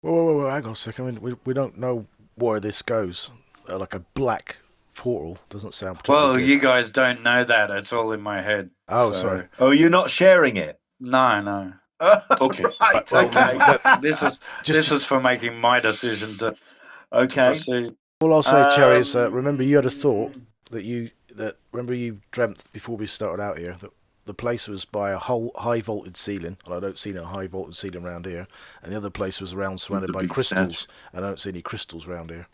Whoa, hang on a second. I mean, we don't know where this goes. Like a black portal doesn't sound particularly Well, good. you guys don't know that. It's all in my head. Oh, so... sorry. Oh, you're not sharing it? No. Okay. Right, Well, okay. This is for making my decision to Okay. proceed. All I'll say, Cherry, is remember you had a thought that remember you dreamt before we started out here that the place was by a whole high voltage ceiling, and I don't see no high voltage ceiling around here, and the other place was surrounded by big crystals, and I don't see any crystals around here.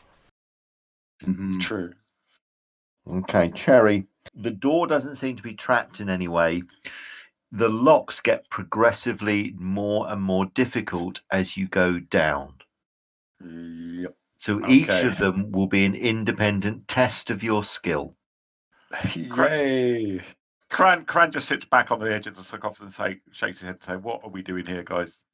Mm-hmm. True. Okay, Cherry. The door doesn't seem to be trapped in any way. The locks get progressively more and more difficult as you go down. Yep. So each Okay. of them will be an independent test of your skill. Yay! Cran just sits back on the edge of the sarcophagus and shakes his head and say, "What are we doing here, guys?"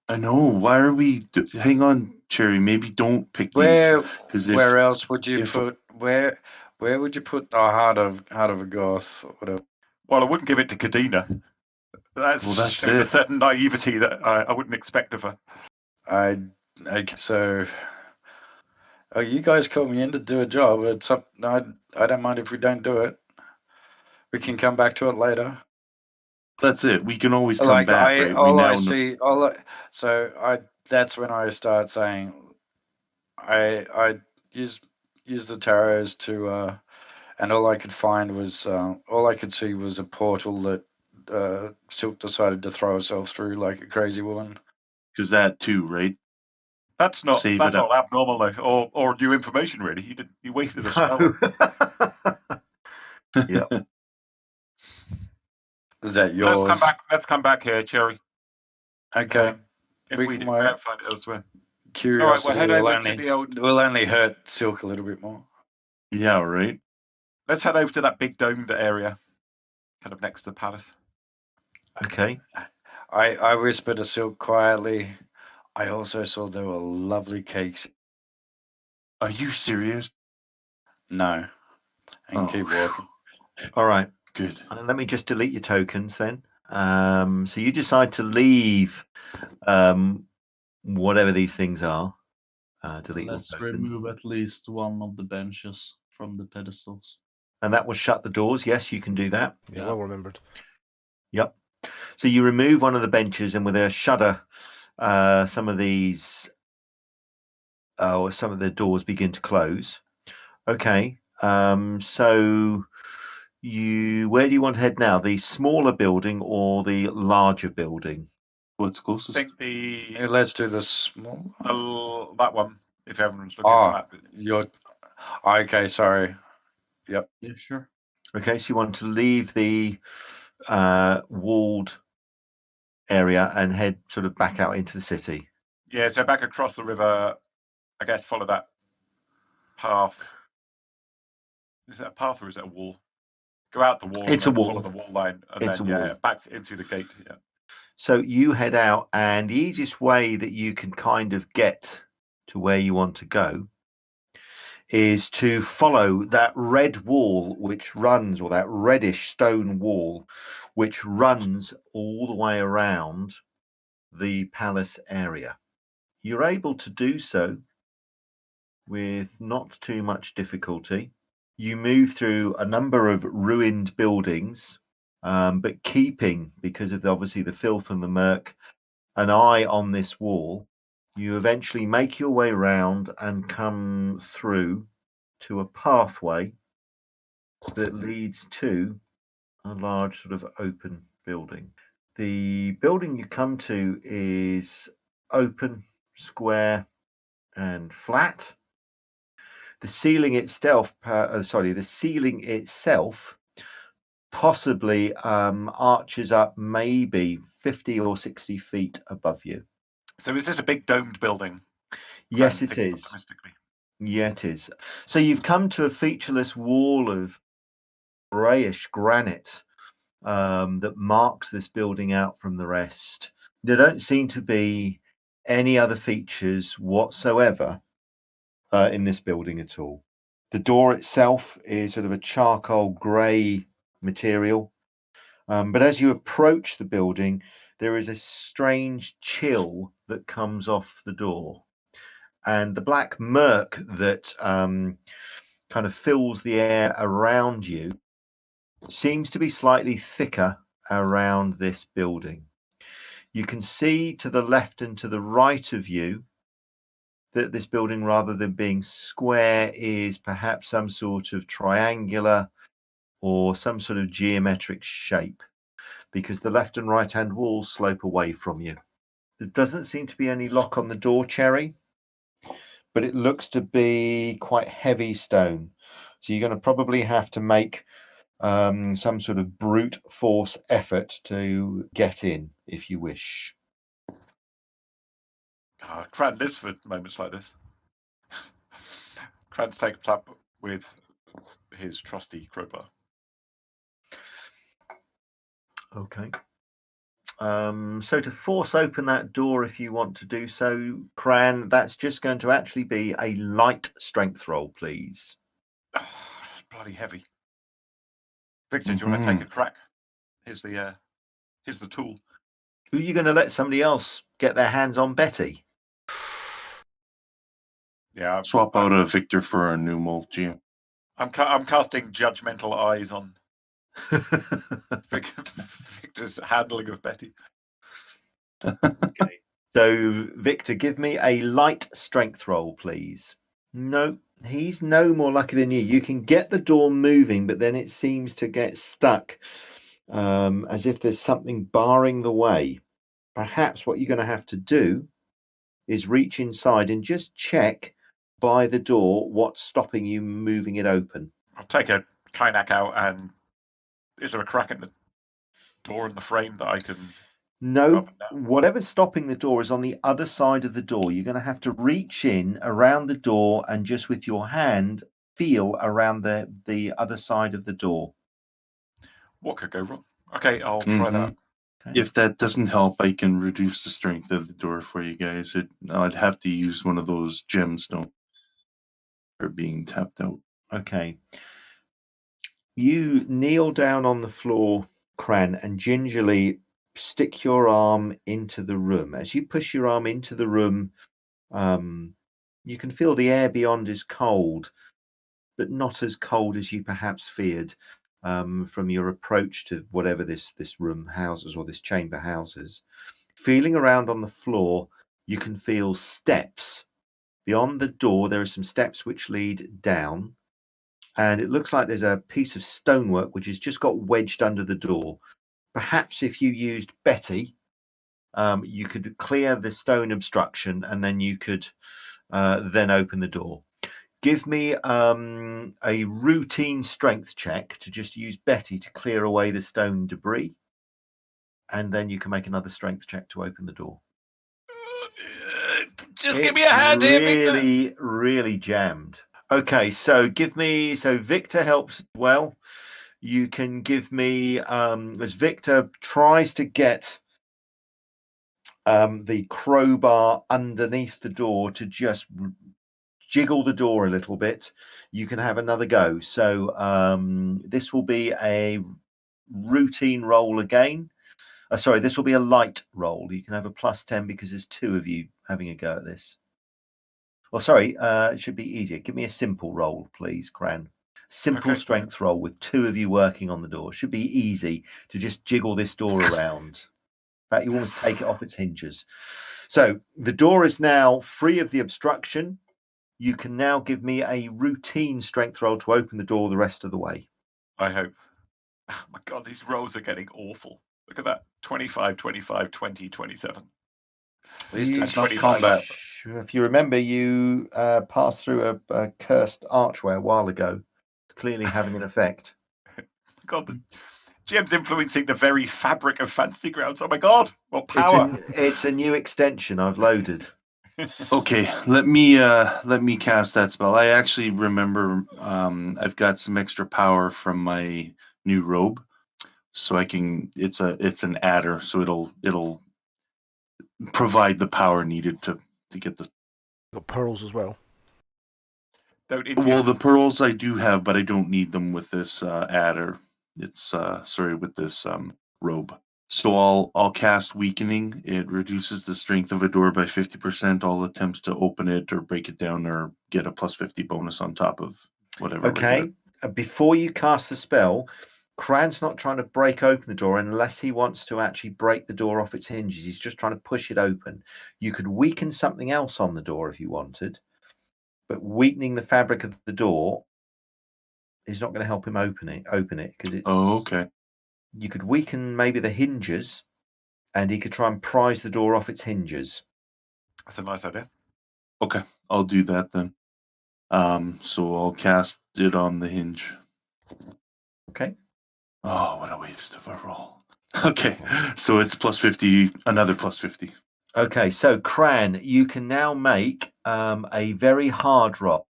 I know. Why are we? Hang on, Cherry. Maybe don't pick Where these. where else would you put where would you put the heart of a goth or whatever? Well, I wouldn't give it to Kadena. That's it. a certain naivety that I wouldn't expect of her. So. Oh, you guys called me in to do a job. It's up. I don't mind if we don't do it. We can come back to it later. That's it. We can always come back, right? That's when I start saying, I use the tarots to, and all I could find was, all I could see was a portal that Silk decided to throw herself through like a crazy woman. Because that too, right? That's not abnormal though, or new information really. You wasted a spell. Yep. Is that yours? Let's come back here, Cherry. Okay. If we can't find it elsewhere. Curiosity all right, we'll head over to the old. Will only hurt Silk a little bit more. Yeah, right. Let's head over to that big domed area, kind of next to the palace. Okay. I whispered to Silk quietly. I also saw there were lovely cakes. Are you serious? No. And keep walking. All right. Good. Let me just delete your tokens then. So you decide to leave whatever these things are. Delete all Let's tokens. remove at least one of the benches from the pedestals. And that will shut the doors. Yes, you can do that. Yeah, well remembered. Yep. So you remove one of the benches, and with a shudder, some of these, or some of the doors begin to close. Okay. So where do you want to head now? The smaller building or the larger building? What's I closest? think the Let's do the small. that one. If everyone's looking at the map. You're okay. Sorry. Yep. Yeah, sure. Okay, so you want to leave the walled area and head sort of back out into the city. Yeah, so back across the river, I guess follow that path. Is it a path or is it a wall? Go out the wall It's and a then wall. follow the wall line and It's then a wall. back into the gate. Yeah. So you head out, and the easiest way that you can kind of get to where you want to go is to follow that red wall which runs, or that reddish stone wall which runs all the way around the palace area. You're able to do so with not too much difficulty. You move through a number of ruined buildings, but keeping, because of obviously the filth and the murk, an eye on this wall. You eventually make your way round and come through to a pathway that leads to a large sort of open building. The building you come to is open, square, and flat. The ceiling itself, possibly arches up maybe 50 or 60 feet above you. So is this a big domed building? Yes, it is. Optimistically. Yeah, it is. So you've come to a featureless wall of greyish granite that marks this building out from the rest. There don't seem to be any other features whatsoever in this building at all. The door itself is sort of a charcoal grey material. But as you approach the building, there is a strange chill that comes off the door. And the black murk that kind of fills the air around you seems to be slightly thicker around this building. You can see to the left and to the right of you that this building, rather than being square, is perhaps some sort of triangular or some sort of geometric shape, because the left and right hand walls slope away from you. There doesn't seem to be any lock on the door, Cherry, but it looks to be quite heavy stone. So you're going to probably have to make some sort of brute force effort to get in, if you wish. Cran lives for moments like this. Cran's takes up with his trusty crowbar. Okay. So to force open that door, if you want to do so, Cran, that's just going to actually be a light strength roll, please. Oh, bloody heavy. Victor, do you want to take a crack? Here's the tool. Are you going to let somebody else get their hands on Betty? Yeah. Swap out a Victor for a new mold GM. I'm casting judgmental eyes on Victor's handling of Betty. Okay. So, Victor, give me a light strength roll, please. No, he's no more lucky than you. You can get the door moving, but then it seems to get stuck, as if there's something barring the way. Perhaps what you're going to have to do is reach inside and just check by the door what's stopping you moving it open. I'll take a Kynak out, and is there a crack in the door in the frame that I can... No, whatever's stopping the door is on the other side of the door. You're going to have to reach in around the door and just with your hand feel around the other side of the door. What could go wrong? Okay, I'll try that. Okay. If that doesn't help, I can reduce the strength of the door for you guys. I'd have to use one of those gemstones. are being tapped out. Okay. You kneel down on the floor, Cran, and gingerly stick your arm into the room. As you push your arm into the room, you can feel the air beyond is cold, but not as cold as you perhaps feared from your approach to whatever this room houses or this chamber houses. Feeling around on the floor, you can feel steps. Beyond the door, there are some steps which lead down, and it looks like there's a piece of stonework which has just got wedged under the door. Perhaps if you used Betty, you could clear the stone obstruction, and then you could then open the door. Give me a routine strength check to just use Betty to clear away the stone debris, and then you can make another strength check to open the door. Just give me a hand here, Victor. Really jammed. Okay, so Victor helps well. You can give me as Victor tries to get the crowbar underneath the door to just jiggle the door a little bit. You can have another go. So this will be a routine roll again. Sorry, this will be a light roll. You can have a +10 because there's two of you having a go at this. Well, sorry, it should be easier. Give me a simple roll, please, Cran. Simple strength roll with two of you working on the door. Should be easy to just jiggle this door around. In fact, you almost take it off its hinges. So the door is now free of the obstruction. You can now give me a routine strength roll to open the door the rest of the way. I hope. Oh my God, these rolls are getting awful. Look at that. 25, 25, 20, 27. At least it's not combat. If you remember, you passed through a cursed archway a while ago. It's clearly having an effect. God, the GM's influencing the very fabric of Fantasy Grounds. Oh my God, what power! It's a new extension I've loaded. Okay, let me cast that spell. I actually remember I've got some extra power from my new robe, so I can. It's an adder, so it'll provide the power needed to get the. Got pearls as well. Well, the pearls I do have, but I don't need them with this adder. It's with this robe. So I'll cast Weakening. It reduces the strength of a door by 50%. All attempts to open it or break it down or get a +50 bonus on top of whatever. Okay. Before you cast the spell, Cran's not trying to break open the door unless he wants to actually break the door off its hinges. He's just trying to push it open. You could weaken something else on the door if you wanted, but weakening the fabric of the door is not going to help him open it because it's. Oh, okay. You could weaken maybe the hinges, and he could try and prise the door off its hinges. That's a nice idea. Okay, I'll do that then. So I'll cast it on the hinge. Okay. Oh, what a waste of a roll. Okay, so it's +50, another +50. Okay, so Cran, you can now make a very hard roll,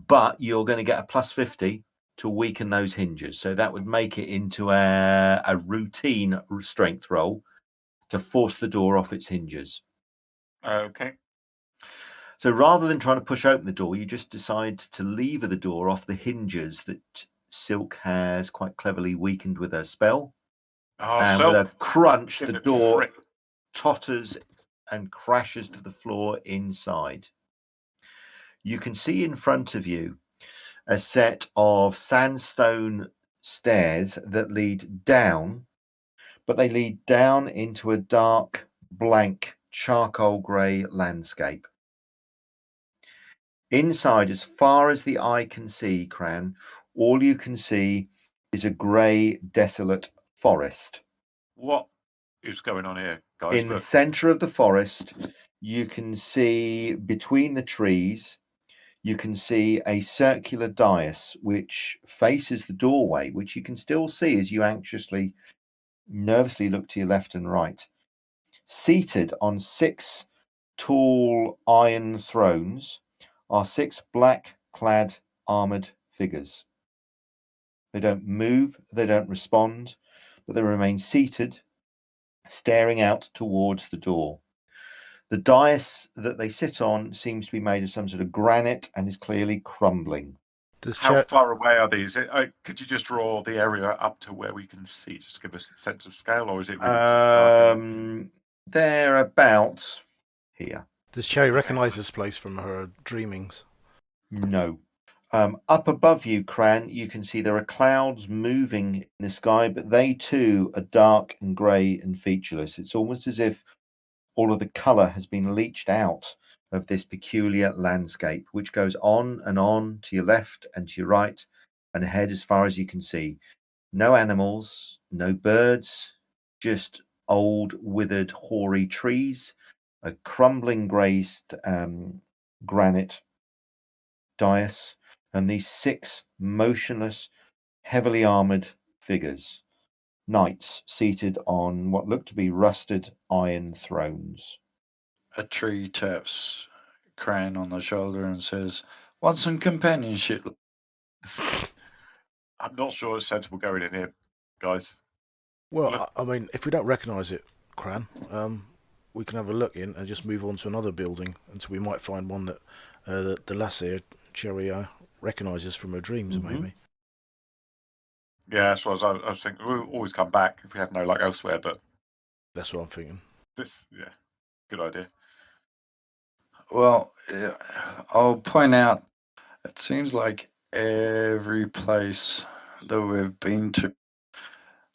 but you're going to get a +50 to weaken those hinges. So that would make it into a routine strength roll to force the door off its hinges. Okay. So rather than trying to push open the door, you just decide to lever the door off the hinges that Silk has quite cleverly weakened with her spell. And with a crunch, the door totters and crashes to the floor inside. You can see in front of you a set of sandstone stairs that lead down, but they lead down into a dark, blank, charcoal grey landscape. Inside, as far as the eye can see, Cran, all you can see is a grey, desolate forest. What is going on here, guys? In the centre of the forest, you can see between the trees, you can see a circular dais which faces the doorway, which you can still see as you anxiously, nervously look to your left and right. Seated on 6 tall iron thrones are 6 black-clad armoured figures. They don't move, they don't respond, but they remain seated, staring out towards the door. The dais that they sit on seems to be made of some sort of granite and is clearly crumbling. How far away are these? Could you just draw the area up to where we can see, just to give us a sense of scale, or is it really just they're about here. Does Cherry recognise this place from her dreamings? No. Up above you, Cran, you can see there are clouds moving in the sky, but they too are dark and grey and featureless. It's almost as if all of the colour has been leached out of this peculiar landscape, which goes on to your left and to your right and ahead as far as you can see. No animals, no birds, just old, withered, hoary trees, a crumbling grey granite dais, and these 6 motionless, heavily armoured figures, knights seated on what look to be rusted iron thrones. A tree taps Crane on the shoulder and says, "Want some companionship?" I'm not sure it's sensible going in here, guys. Well, I mean, if we don't recognise it, Cran, we can have a look in and just move on to another building until we might find one that the lassie, Cherry, recognises from her dreams, maybe. Yeah, that's what I was thinking. We'll always come back if we have no luck elsewhere, but that's what I'm thinking. Good idea. Well, I'll point out, it seems like every place that we've been to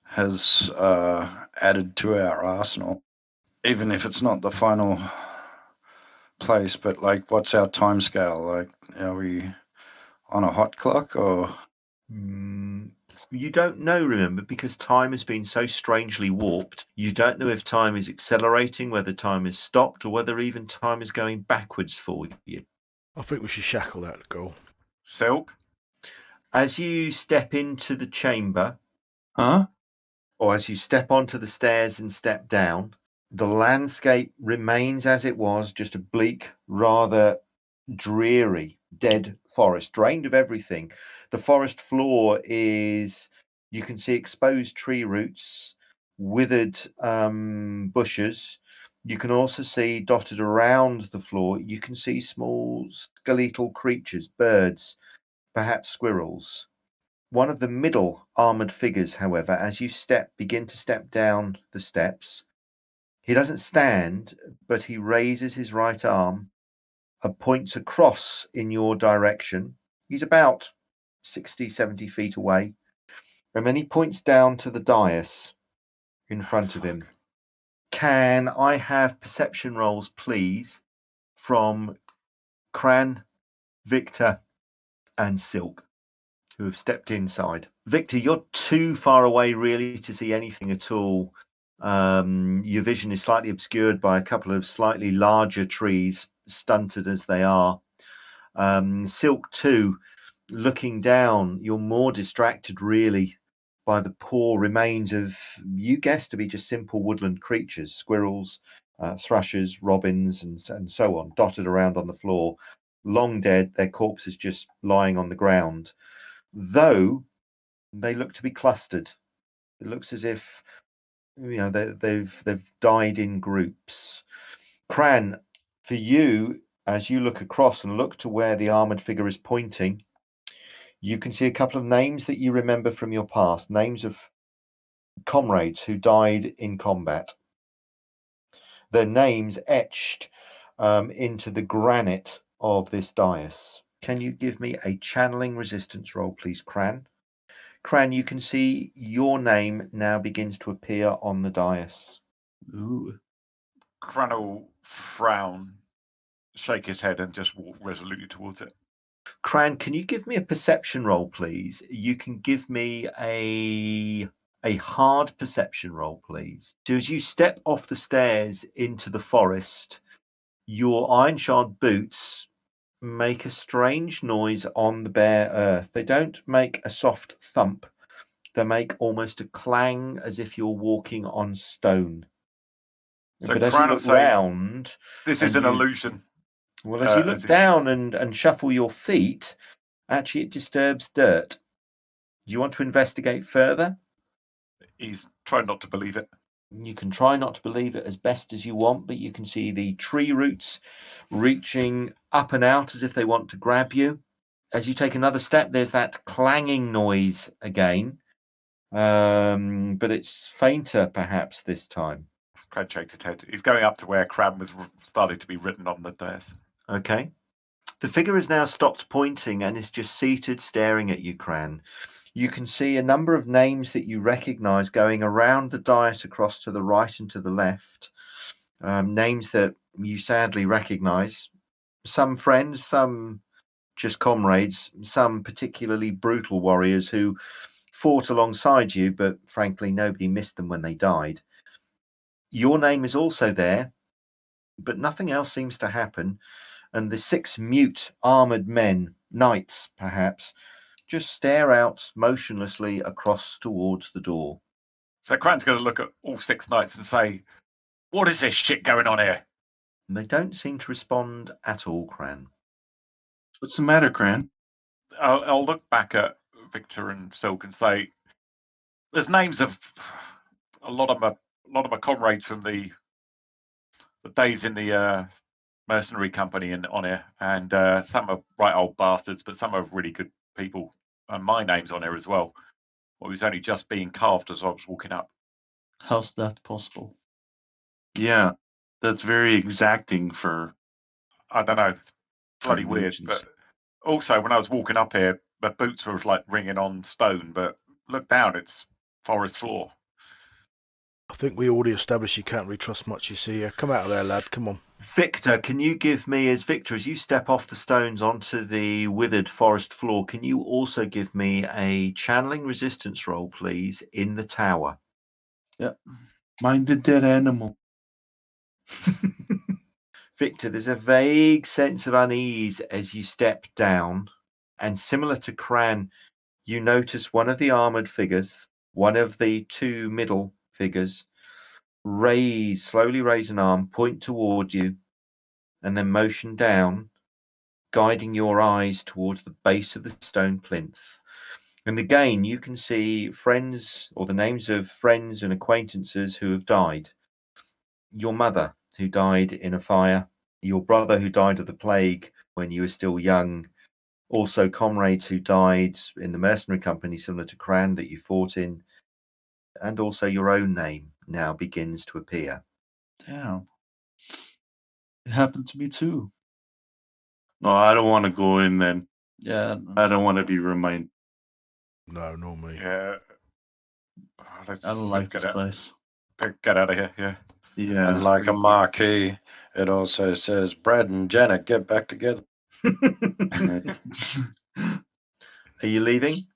has added to our arsenal, even if it's not the final place. But like, what's our time scale? Like, are we on a hot clock or? You don't know, remember, because time has been so strangely warped. You don't know if time is accelerating, whether time is stopped, or whether even time is going backwards for you. I think we should shackle that goal. Silk? As you step into the chamber, or as you step onto the stairs and step down, the landscape remains as it was, just a bleak, rather dreary, dead forest, drained of everything. The forest floor is, you can see exposed tree roots, withered bushes. You can also see dotted around the floor, you can see small skeletal creatures, birds, perhaps squirrels. One of the middle armoured figures, however, as you begin to step down the steps, he doesn't stand, but he raises his right arm and points across in your direction. He's about 60, 70 feet away. And then he points down to the dais in front of him. Can I have perception rolls, please, from Cran, Victor, and Silk, who have stepped inside? Victor, you're too far away really to see anything at all. Your vision is slightly obscured by a couple of slightly larger trees, stunted as they are. Silk, too, looking down, you're more distracted really by the poor remains of, you guess, to be just simple woodland creatures, squirrels, thrushes, robins, and so on, dotted around on the floor, long dead, their corpses just lying on the ground, though they look to be clustered. It looks as if, you know, they've died in groups. Cran, for you, as you look across and look to where the armoured figure is pointing, you can see a couple of names that you remember from your past, names of comrades who died in combat. Their names etched into the granite of this dais. Can you give me a channeling resistance roll, please, Cran? Cran, you can see your name now begins to appear on the dais. Ooh. Cran will frown, shake his head, and just walk resolutely towards it. Cran, can you give me a perception roll, please? You can give me a hard perception roll, please. So as you step off the stairs into the forest, your iron-shod boots make a strange noise on the bare earth. They don't make a soft thump. They make almost a clang as if you're walking on stone. So but as you look round... This is an illusion. Well, as you look down and shuffle your feet, actually it disturbs dirt. Do you want to investigate further? He's trying not to believe it. You can try not to believe it as best as you want, but you can see the tree roots reaching up and out as if they want to grab you. As you take another step, there's that clanging noise again, but it's fainter perhaps this time. Cran shakes his head. He's going up to where Cran was starting to be written on the dais. Okay. The figure has now stopped pointing and is just seated staring at you, Cran. You can see a number of names that you recognize going around the dais across to the right and to the left. Names that you sadly recognize. Some friends, some just comrades, some particularly brutal warriors who fought alongside you, but frankly, nobody missed them when they died. Your name is also there, but nothing else seems to happen. And the 6 mute armored men, knights perhaps, just stare out motionlessly across towards the door. So Cran's going to look at all 6 knights and say, "What is this shit going on here?" And they don't seem to respond at all, Cran. What's the matter, Cran? I'll look back at Victor and Silk and say, "There's names of a lot of my comrades from the days in the mercenary company on here, and some are right old bastards, but some are really good people. And my name's on here as well. Well, it was only just being carved as I was walking up." How's that possible? Yeah, that's very exacting for. I don't know. It's bloody Certain weird. regions. But also, when I was walking up here, my boots were like ringing on stone. But look down, it's forest floor. I think we already established you can't really trust much you see here. Come out of there, lad. Come on. Victor, can you give me, as you step off the stones onto the withered forest floor, can you also give me a channeling resistance roll, please, in the tower? Yep. Mind the dead animal. Victor, there's a vague sense of unease as you step down, and similar to Cran, you notice one of the armored figures, one of the 2 middle figures, slowly raise an arm, point toward you, and then motion down, guiding your eyes towards the base of the stone plinth. And again, you can see friends, or the names of friends and acquaintances who have died. Your mother, who died in a fire, your brother, who died of the plague when you were still young, also comrades who died in the mercenary company similar to Cran that you fought in, and also your own name now begins to appear. Damn. It happened to me too. No, I don't want to go in then. Yeah. I don't want to be reminded. No, nor me. Yeah. I don't like this place. Get out of here. Yeah. Yeah. And like a marquee, it also says, "Brad and Janet, get back together." Are you leaving?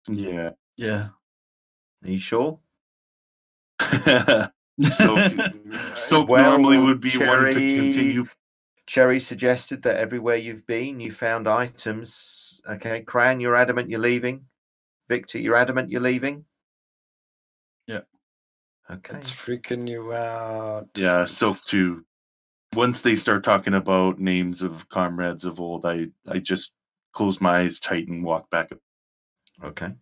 Yeah. Yeah. Are you sure? So Well, normally would be one to Cherry- continue. Cherry suggested that everywhere you've been, you found items. Okay, Cran, you're adamant you're leaving. Victor, you're adamant you're leaving. Yeah. Okay. It's freaking you out. Yeah, Silk too. Once they start talking about names of comrades of old, I just close my eyes tight and walk back. Okay.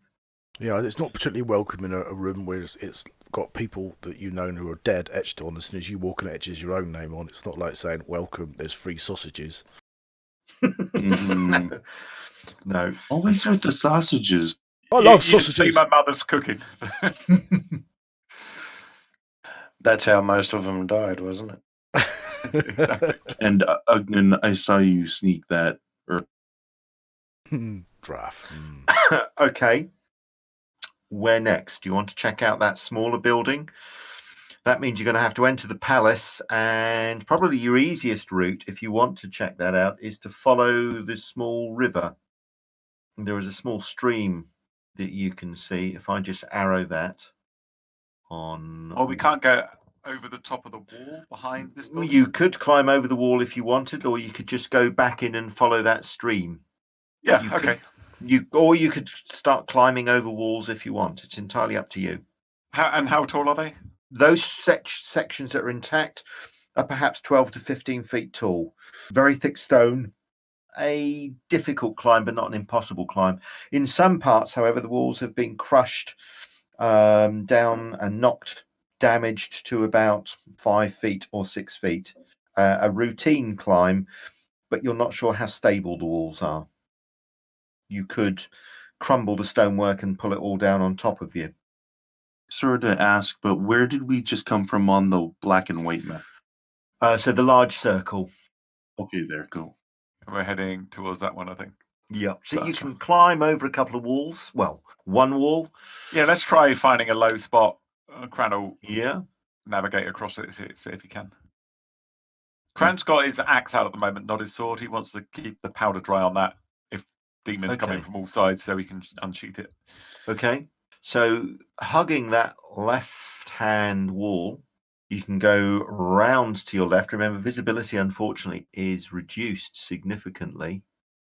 Yeah, it's not particularly welcome in a room where it's got people that you know who are dead etched on. As soon as you walk in, it etches your own name on. It's not like saying, "Welcome, there's free sausages." Mhm. No. Always with the sausages. I love You didn't see sausages. my mother's cooking. That's how most of them died, wasn't it? Exactly. And Ugnan, I saw you sneak that. Draft. Okay. Where next? Do you want to check out that smaller building? That means you're going to have to enter the palace, and probably your easiest route, if you want to check that out, is to follow the small river. There is a small stream that you can see. If I just arrow that on... Oh, we can't go over the top of the wall behind this building? You could climb over the wall if you wanted, or you could just go back in and follow that stream. Yeah, You okay. Or you could start climbing over walls if you want. It's entirely up to you. How tall are they? Those sections that are intact are perhaps 12 to 15 feet tall. Very thick stone. A difficult climb, but not an impossible climb. In some parts, however, the walls have been crushed down and knocked damaged to about 5 feet or 6 feet. A routine climb, but you're not sure how stable the walls are. You could crumble the stonework and pull it all down on top of you. Sorry to ask, but where did we just come from on the black and white map? So the large circle. Okay, there, go. And we're heading towards that one, I think. Yeah. So you Gotcha. can climb over a couple of walls. Well, one wall. Yeah, let's try finding a low spot. Cran will Yeah. navigate across it, see if he can. Cran's got his axe out at the moment, not his sword. He wants to keep the powder dry on that if demons come in Okay. from all sides so he can unsheath it. Okay. So hugging that left-hand wall, you can go round to your left. Remember, visibility, unfortunately, is reduced significantly.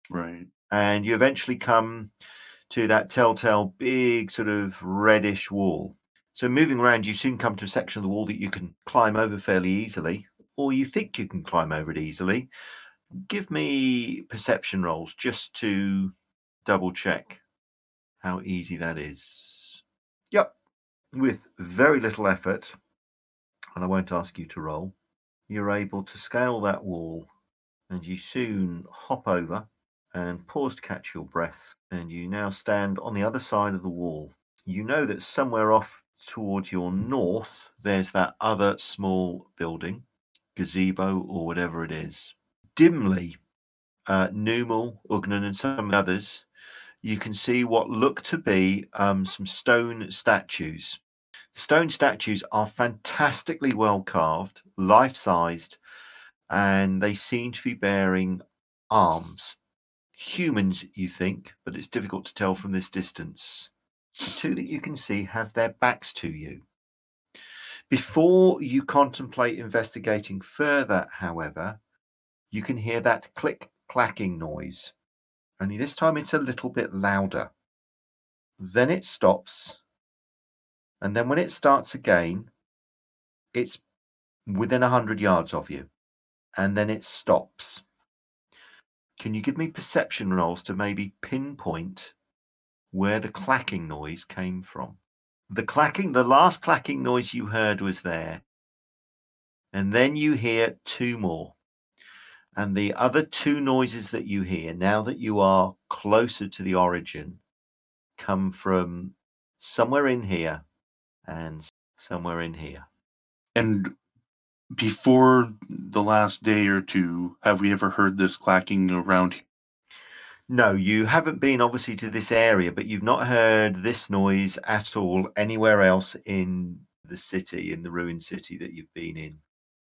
Right. And you eventually come to that telltale big sort of reddish wall. So moving around, you soon come to a section of the wall that you can climb over fairly easily, or you think you can climb over it easily. Give me perception rolls just to double check how easy that is. Yep. With very little effort, and I won't ask you to roll, you're able to scale that wall, and you soon hop over and pause to catch your breath, and you now stand on the other side of the wall. You know that somewhere off towards your north, there's that other small building, gazebo or whatever it is. Dimly, Numal, Ugnan, and some of the others, you can see what look to be some stone statues. The stone statues are fantastically well carved, life-sized, and they seem to be bearing arms. Humans, you think, but it's difficult to tell from this distance. The two that you can see have their backs to you. Before you contemplate investigating further, however, you can hear that click-clacking noise. Only this time it's a little bit louder. Then it stops. And then when it starts again, it's within 100 yards of you. And then it stops. Can you give me perception rolls to maybe pinpoint where the clacking noise came from? The last clacking noise you heard was there. And then you hear two more. And the other two noises that you hear, now that you are closer to the origin, come from somewhere in here and somewhere in here. And before the last day or two, have we ever heard this clacking around here? No, you haven't been obviously to this area, but you've not heard this noise at all anywhere else in the city, in the ruined city that you've been in.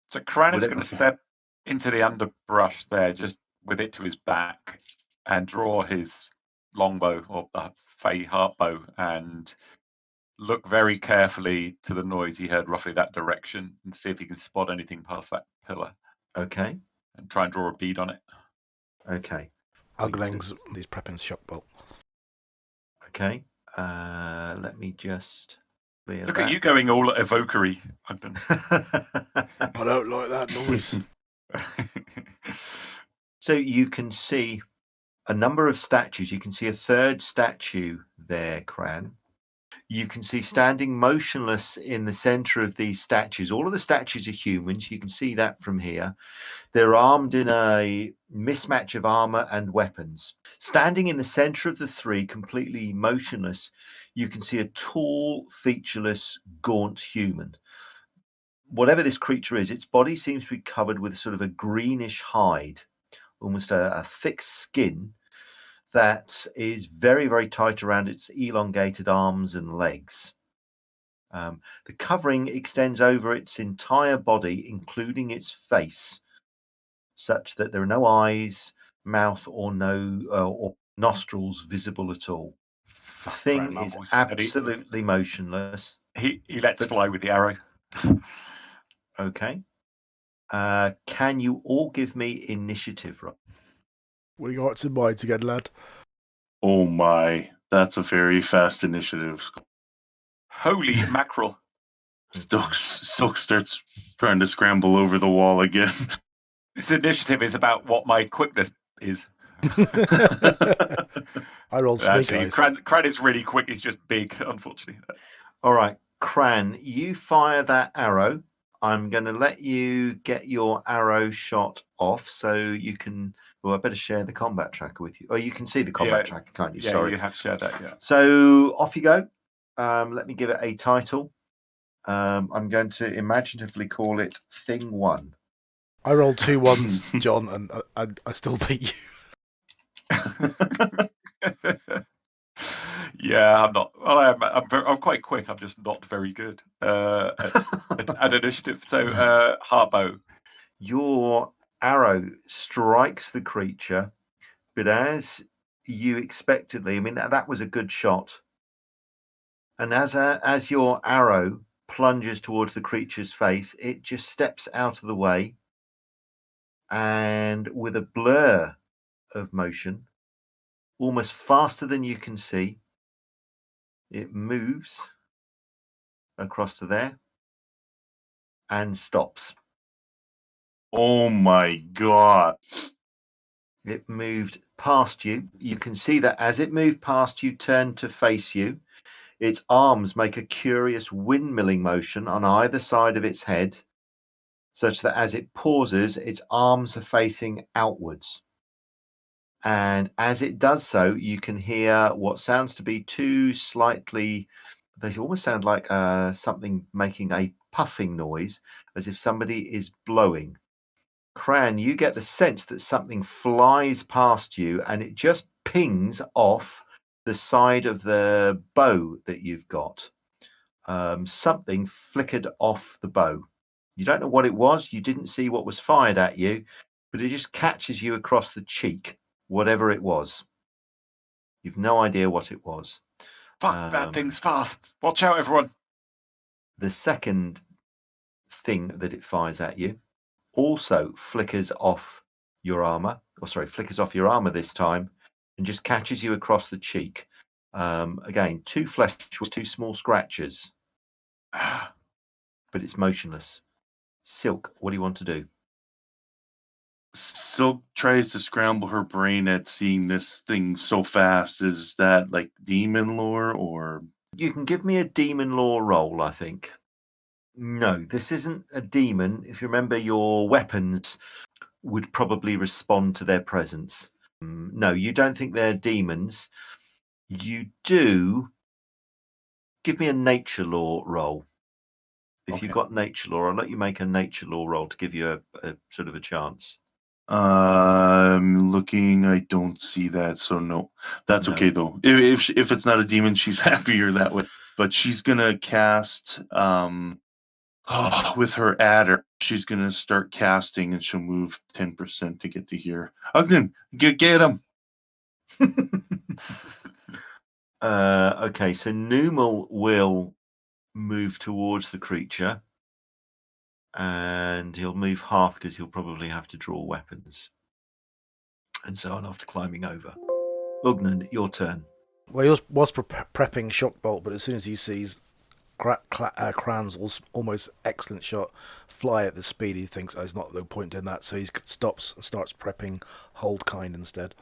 So Cran is going to step into the underbrush there, just with it to his back, and draw his longbow or Fey heartbow and look very carefully to the noise he heard, roughly that direction, and see if he can spot anything past that pillar. Okay. And try and draw a bead on it. Okay. Ugling's these prepping shock bolt. Okay. Let me just clear Look that. at you going all evokery, Ugden. I don't like that noise. So you can see a number of statues. You can see a third statue there, Cran. You can see standing motionless in the center of these statues. All of the statues are humans. You can see that from here. They're armed in a mismatch of armor and weapons. Standing in the center of the three, completely motionless, you can see a tall, featureless, gaunt human. Whatever this creature is, its body seems to be covered with sort of a greenish hide, almost a thick skin that is very, very tight around its elongated arms and legs. The covering extends over its entire body, including its face, such that there are no eyes, mouth, or nostrils visible at all. The thing is absolutely motionless. He lets fly with the arrow. Okay. Can you all give me initiative roll? What do you got in mind again, lad? Oh my, that's a very fast initiative. Holy mackerel. Silk starts trying to scramble over the wall again. This initiative is about what my quickness is. I rolled snake Actually, eyes. Cran is really quick. He's just big, unfortunately. All right. Cran, you fire that arrow. I'm going to let you get your arrow shot off so you can. Well, I better share the combat tracker with you. Oh, you can see the combat tracker, can't you? Yeah, Sorry. you have shared that, yeah. So off you go. Let me give it a title. I'm going to imaginatively call it Thing 1. I rolled 2 ones, John, and I still beat you. Yeah, I'm not. Well, I'm quite quick. I'm just not very good at initiative. So, Harbo. Your arrow strikes the creature, but as you expectedly, I mean, that was a good shot. And as your arrow plunges towards the creature's face, it just steps out of the way, and with a blur of motion, almost faster than you can see, it moves across to there and stops. Oh my god. It moved past you. You can see that as it moved past you, turned to face you, its arms make a curious windmilling motion on either side of its head, such that as it pauses, its arms are facing outwards. And as it does so, you can hear what sounds to be two slightly, they almost sound like something making a puffing noise, as if somebody is blowing. Cran, you get the sense that something flies past you and it just pings off the side of the bow that you've got. Something flickered off the bow. You don't know what it was. You didn't see what was fired at you, but it just catches you across the cheek, whatever it was. You've no idea what it was. Fuck, that thing's fast. Watch out, everyone. The second thing that it fires at you also flickers off your armor, flickers off your armor this time, and just catches you across the cheek. Again, 2 flesh with 2 small scratches, but it's motionless. Silk, what do you want to do? Silk tries to scramble her brain at seeing this thing so fast. Is that like demon lore, or? You can give me a demon lore roll, I think. No, this isn't a demon. If you remember, your weapons would probably respond to their presence. No, you don't think they're demons. You do. Give me a nature law roll. If you've got nature law, I'll let you make a nature law roll to give you a sort of a chance. I'm looking. I don't see that, so no. That's okay though. If it's not a demon, she's happier that way. But she's gonna cast with her adder. She's gonna start casting, and she'll move 10% to get to here. Ogden, get him. Okay, so Numal will move towards the creature, and he'll move half because he'll probably have to draw weapons, and so on after climbing over. Ugnan, your turn. Well, he was prepping shock bolt, but as soon as he sees Cran's almost excellent shot fly at the speed, he thinks, there's not no point in that, so he stops and starts prepping hold kind instead.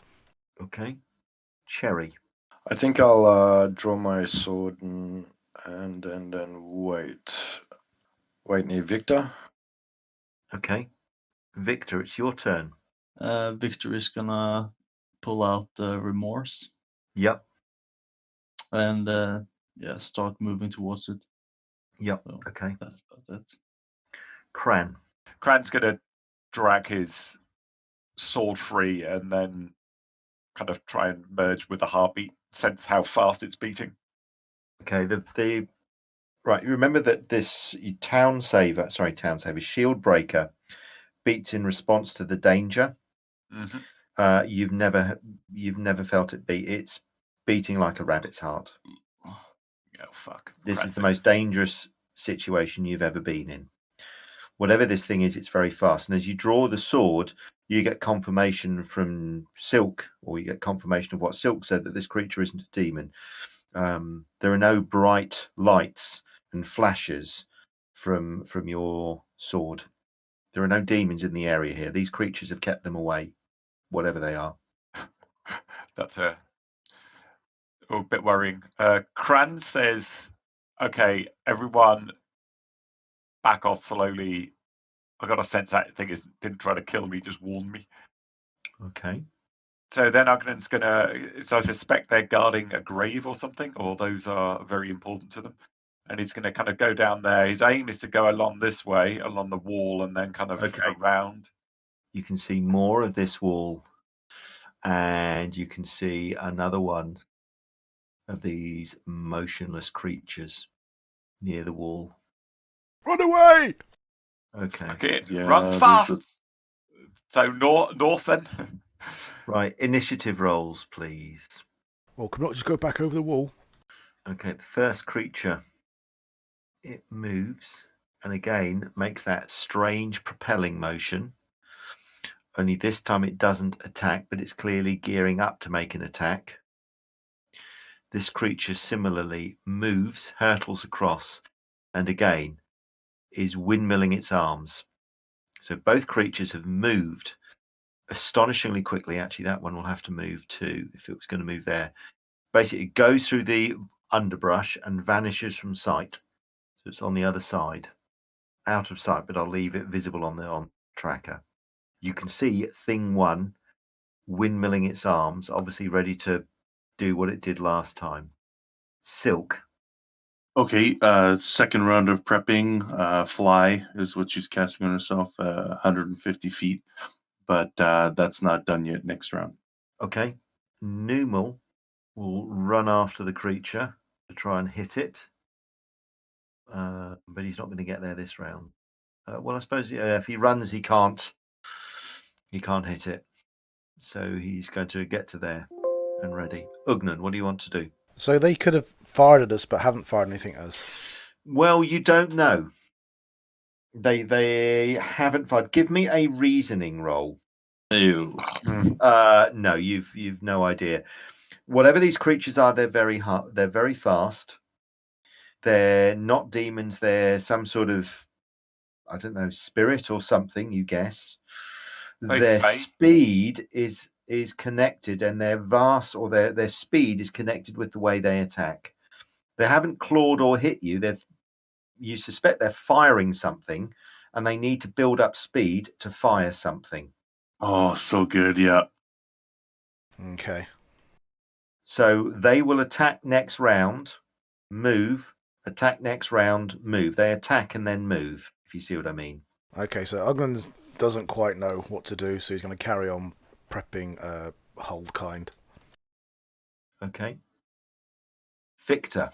Okay. Cherry. I think I'll draw my sword and wait near Victor. Okay. Victor, it's your turn. Victor is gonna pull out the remorse. Yep. And start moving towards it. Yep. So okay. That's about it. Cran. Cran's gonna drag his sword free and then kind of try and merge with the heartbeat, sense how fast it's beating. Okay, the right. You remember that this town saver, shield breaker, beats in response to the danger. Mm-hmm. You've never felt it beat. It's beating like a rabbit's heart. Oh fuck! This is the most dangerous situation you've ever been in. Whatever this thing is, it's very fast. And as you draw the sword, you get confirmation from Silk, or you get confirmation of what Silk said, that this creature isn't a demon. There are no bright lights and flashes from your sword. There are no demons in the area here. These creatures have kept them away, whatever they are. That's a bit worrying. Cran says Okay, everyone, back off slowly. I got a sense that thing didn't try to kill me, just warned me. Okay. So then Ugnan's gonna. So I suspect they're guarding a grave or something, or those are very important to them. And he's going to kind of go down there. His aim is to go along this way, along the wall, and then kind of around. You can see more of this wall, and you can see another one of these motionless creatures near the wall. Run away! Okay. Yeah, Run there's fast. So north then. Right. Initiative rolls, please. Well, can we not just go back over the wall? Okay. The first creature, it moves, and again makes that strange propelling motion. Only this time it doesn't attack, but it's clearly gearing up to make an attack. This creature similarly moves, hurtles across, and again is windmilling its arms. So both creatures have moved astonishingly quickly. Actually, that one will have to move too if it was going to move there. Basically, it goes through the underbrush and vanishes from sight. So it's on the other side, out of sight, but I'll leave it visible on the tracker. You can see thing one windmilling its arms, obviously ready to do what it did last time. Silk. Okay, second round of prepping. Fly is what she's casting on herself, 150 feet. But that's not done yet next round. Okay. Numal will run after the creature to try and hit it. But he's not going to get there this round. Well, I suppose if he runs, he can't hit it. So he's going to get to there and ready. Ugnan, what do you want to do? So they could have fired at us, but haven't fired anything at us. Well, you don't know. They haven't fired. Give me a reasoning roll. Ew. No, you've no idea. Whatever these creatures are, they're very fast. They're not demons. They're some sort of, I don't know, spirit or something. You guess. Their speed is connected, and their vast or their speed is connected with the way they attack. They haven't clawed or hit you. You suspect they're firing something, and they need to build up speed to fire something. Oh, so good, yeah. Okay. So they will attack next round, move, attack next round, move. They attack and then move, if you see what I mean. Okay, so Ugnan doesn't quite know what to do, so he's going to carry on prepping hold kind. Okay. Victor.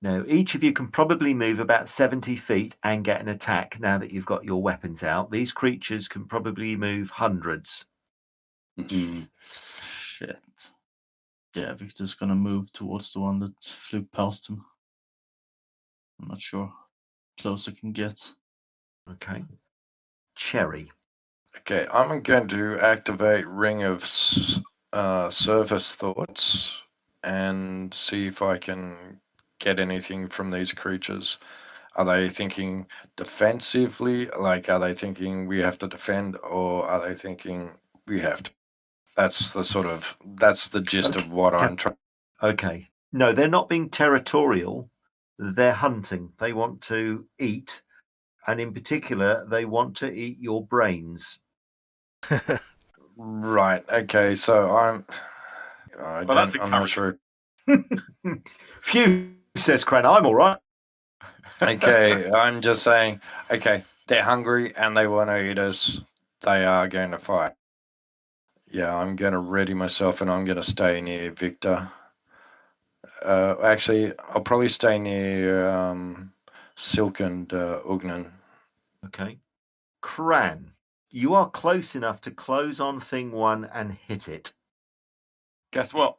Now, each of you can probably move about 70 feet and get an attack now that you've got your weapons out. These creatures can probably move hundreds. Mm-hmm. Shit. Yeah, Victor's gonna move towards the one that flew past him. I'm not sure how close I can get. Okay. Cherry. Okay, I'm going to activate Ring of Surface Thoughts and see if I can get anything from these creatures. Are they thinking defensively? Like, are they thinking we have to defend, or are they thinking we have to? That's the gist of what I'm trying. Okay. No, they're not being territorial. They're hunting. They want to eat. And in particular, they want to eat your brains. Right. Okay. So I'm not sure. Phew, says Cran. I'm all right. Okay. I'm just saying. Okay. They're hungry and they want to eat us. They are going to fight. Yeah. I'm going to ready myself and I'm going to stay near Victor. Actually, I'll probably stay near Silk and Ugnan. Okay. Cran, you are close enough to close on thing one and hit it. Guess what?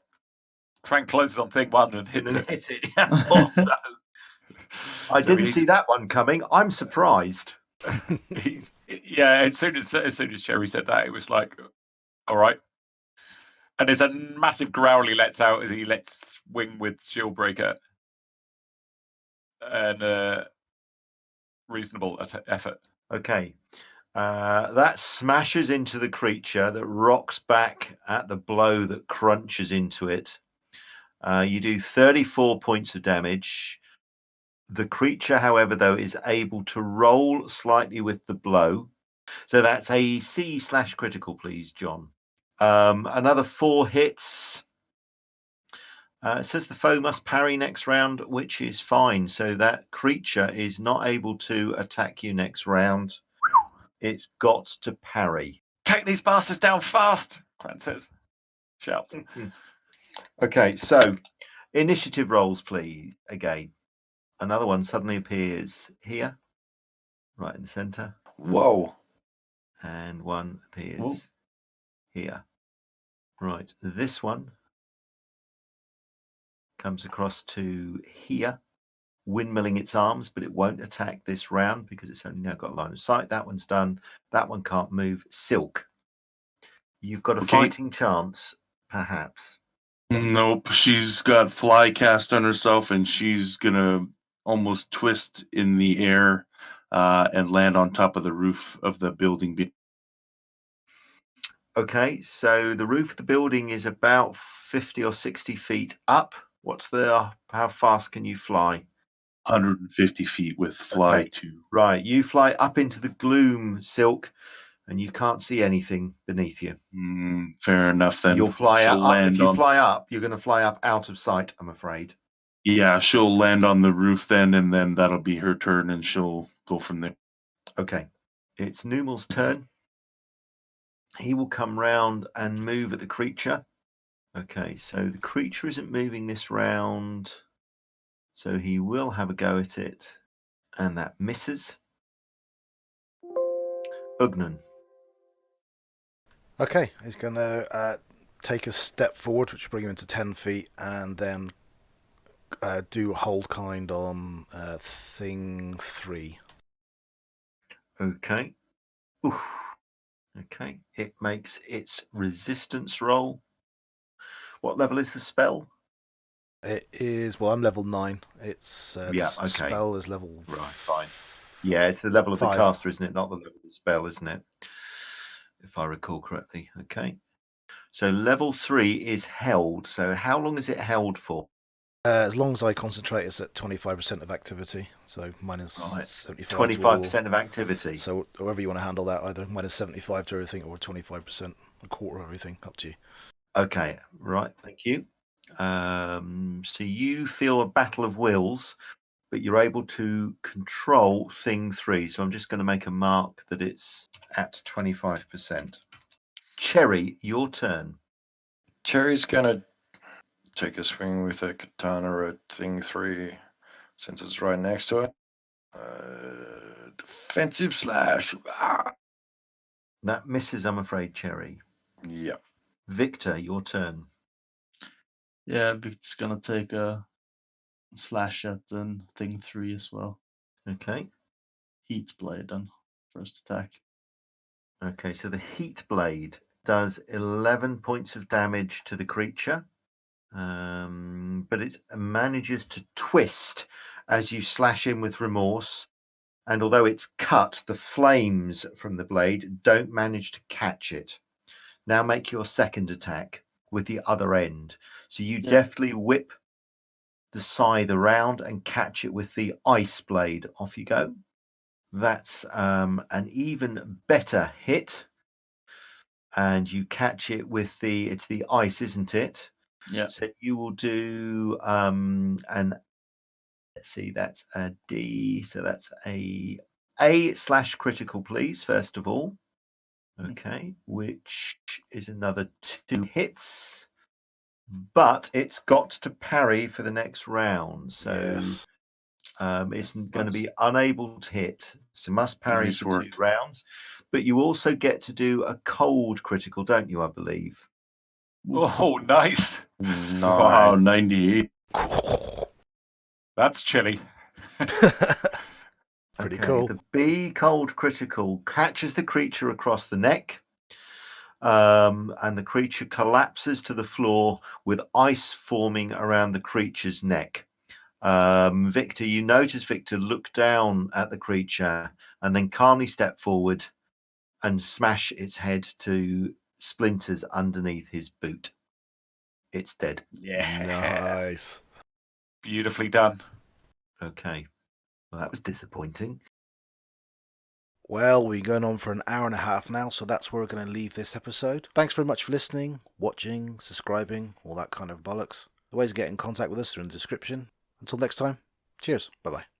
Crank closes on thing one and hits it. Hit it. Yeah, also. I didn't see that one coming. I'm surprised. As soon as Cherry said that, it was like, all right. And there's a massive growl he lets out as he lets wing with Shieldbreaker. And reasonable effort. Okay. That smashes into the creature that rocks back at the blow that crunches into it. You do 34 points of damage. The creature, however, though, is able to roll slightly with the blow. So that's a C/critical, please, John. Another 4 hits. It says the foe must parry next round, which is fine. So that creature is not able to attack you next round. It's got to parry. Take these bastards down fast, Cran says. Shouts. Okay, so initiative rolls, please. Again, another one suddenly appears here, right in the center. Whoa. And one appears Whoa. here. Right, this one comes across to here, windmilling its arms, but it won't attack this round because it's only now got line of sight. That one's done. That one can't move. Silk, you've got a fighting chance, perhaps. Nope, she's got fly cast on herself, and she's gonna almost twist in the air and land on top of the roof of the building. Okay, so the roof of the building is about 50 or 60 feet up. How fast can you fly? 150 feet with fly Okay. to. Right, you fly up into the gloom, Silk, and you can't see anything beneath you. Fair enough, then. You'll fly She'll up. land If you on... fly up, you're going to fly up out of sight, I'm afraid. Yeah, she'll land on the roof then, and then that'll be her turn, and she'll go from there. Okay, it's Numal's turn. He will come round and move at the creature. Okay, so the creature isn't moving this round, so he will have a go at it, and that misses. Ugnan. Okay, he's going to take a step forward, which will bring him into 10 feet, and then do hold kind on thing 3. Okay. Oof. Okay, it makes its resistance roll. What level is the spell? It is, well, I'm level 9. It's Yeah, the okay. spell is level Right, fine. Yeah, it's the level of the 5. caster, isn't it? Not the level of the spell, isn't it? If I recall correctly. Okay. So level 3 is held. So how long is it held for? As long as I concentrate, it's at 25% of activity. So minus Right. 75 25% of activity. So however you want to handle that, either minus 75 to everything or 25%, a quarter of everything, up to you. Okay, right. Thank you. So you feel a battle of wills, but you're able to control thing 3. So I'm just going to make a mark that it's at 25%. Cherry, your turn. Cherry's gonna take a swing with a katana at thing 3, since it's right next to it. Defensive slash. That misses, I'm afraid, Cherry. Yeah. Victor, your turn. Yeah, Vic's gonna take a slash at thing 3 as well. Okay. Heat blade then, first attack. Okay, so the heat blade does 11 points of damage to the creature, but it manages to twist as you slash in with remorse. And although it's cut, the flames from the blade don't manage to catch it. Now make your second attack with the other end. So you deftly whip the scythe around and catch it with the ice blade. Off you go. That's an even better hit. And you catch it with it's the ice, isn't it? Yeah. So you will do let's see, that's a D. So that's A/critical, please, first of all. Okay, which is another 2 hits. But it's got to parry for the next round. So Yes. it's going to be unable to hit. So must parry Nice for work. 2 rounds. But you also get to do a cold critical, don't you, I believe? Oh, nice. Wow, 98. That's chilly. Pretty Okay, cool. the B cold critical catches the creature across the neck, and the creature collapses to the floor with ice forming around the creature's neck. Victor, you notice Victor look down at the creature and then calmly step forward and smash its head to splinters underneath his boot. It's dead. Yeah. Nice. Beautifully done. Okay. Well, that was disappointing. Well, we're going on for an hour and a half now, so that's where we're going to leave this episode. Thanks very much for listening, watching, subscribing, all that kind of bollocks. The ways to get in contact with us are in the description. Until next time, cheers. Bye-bye.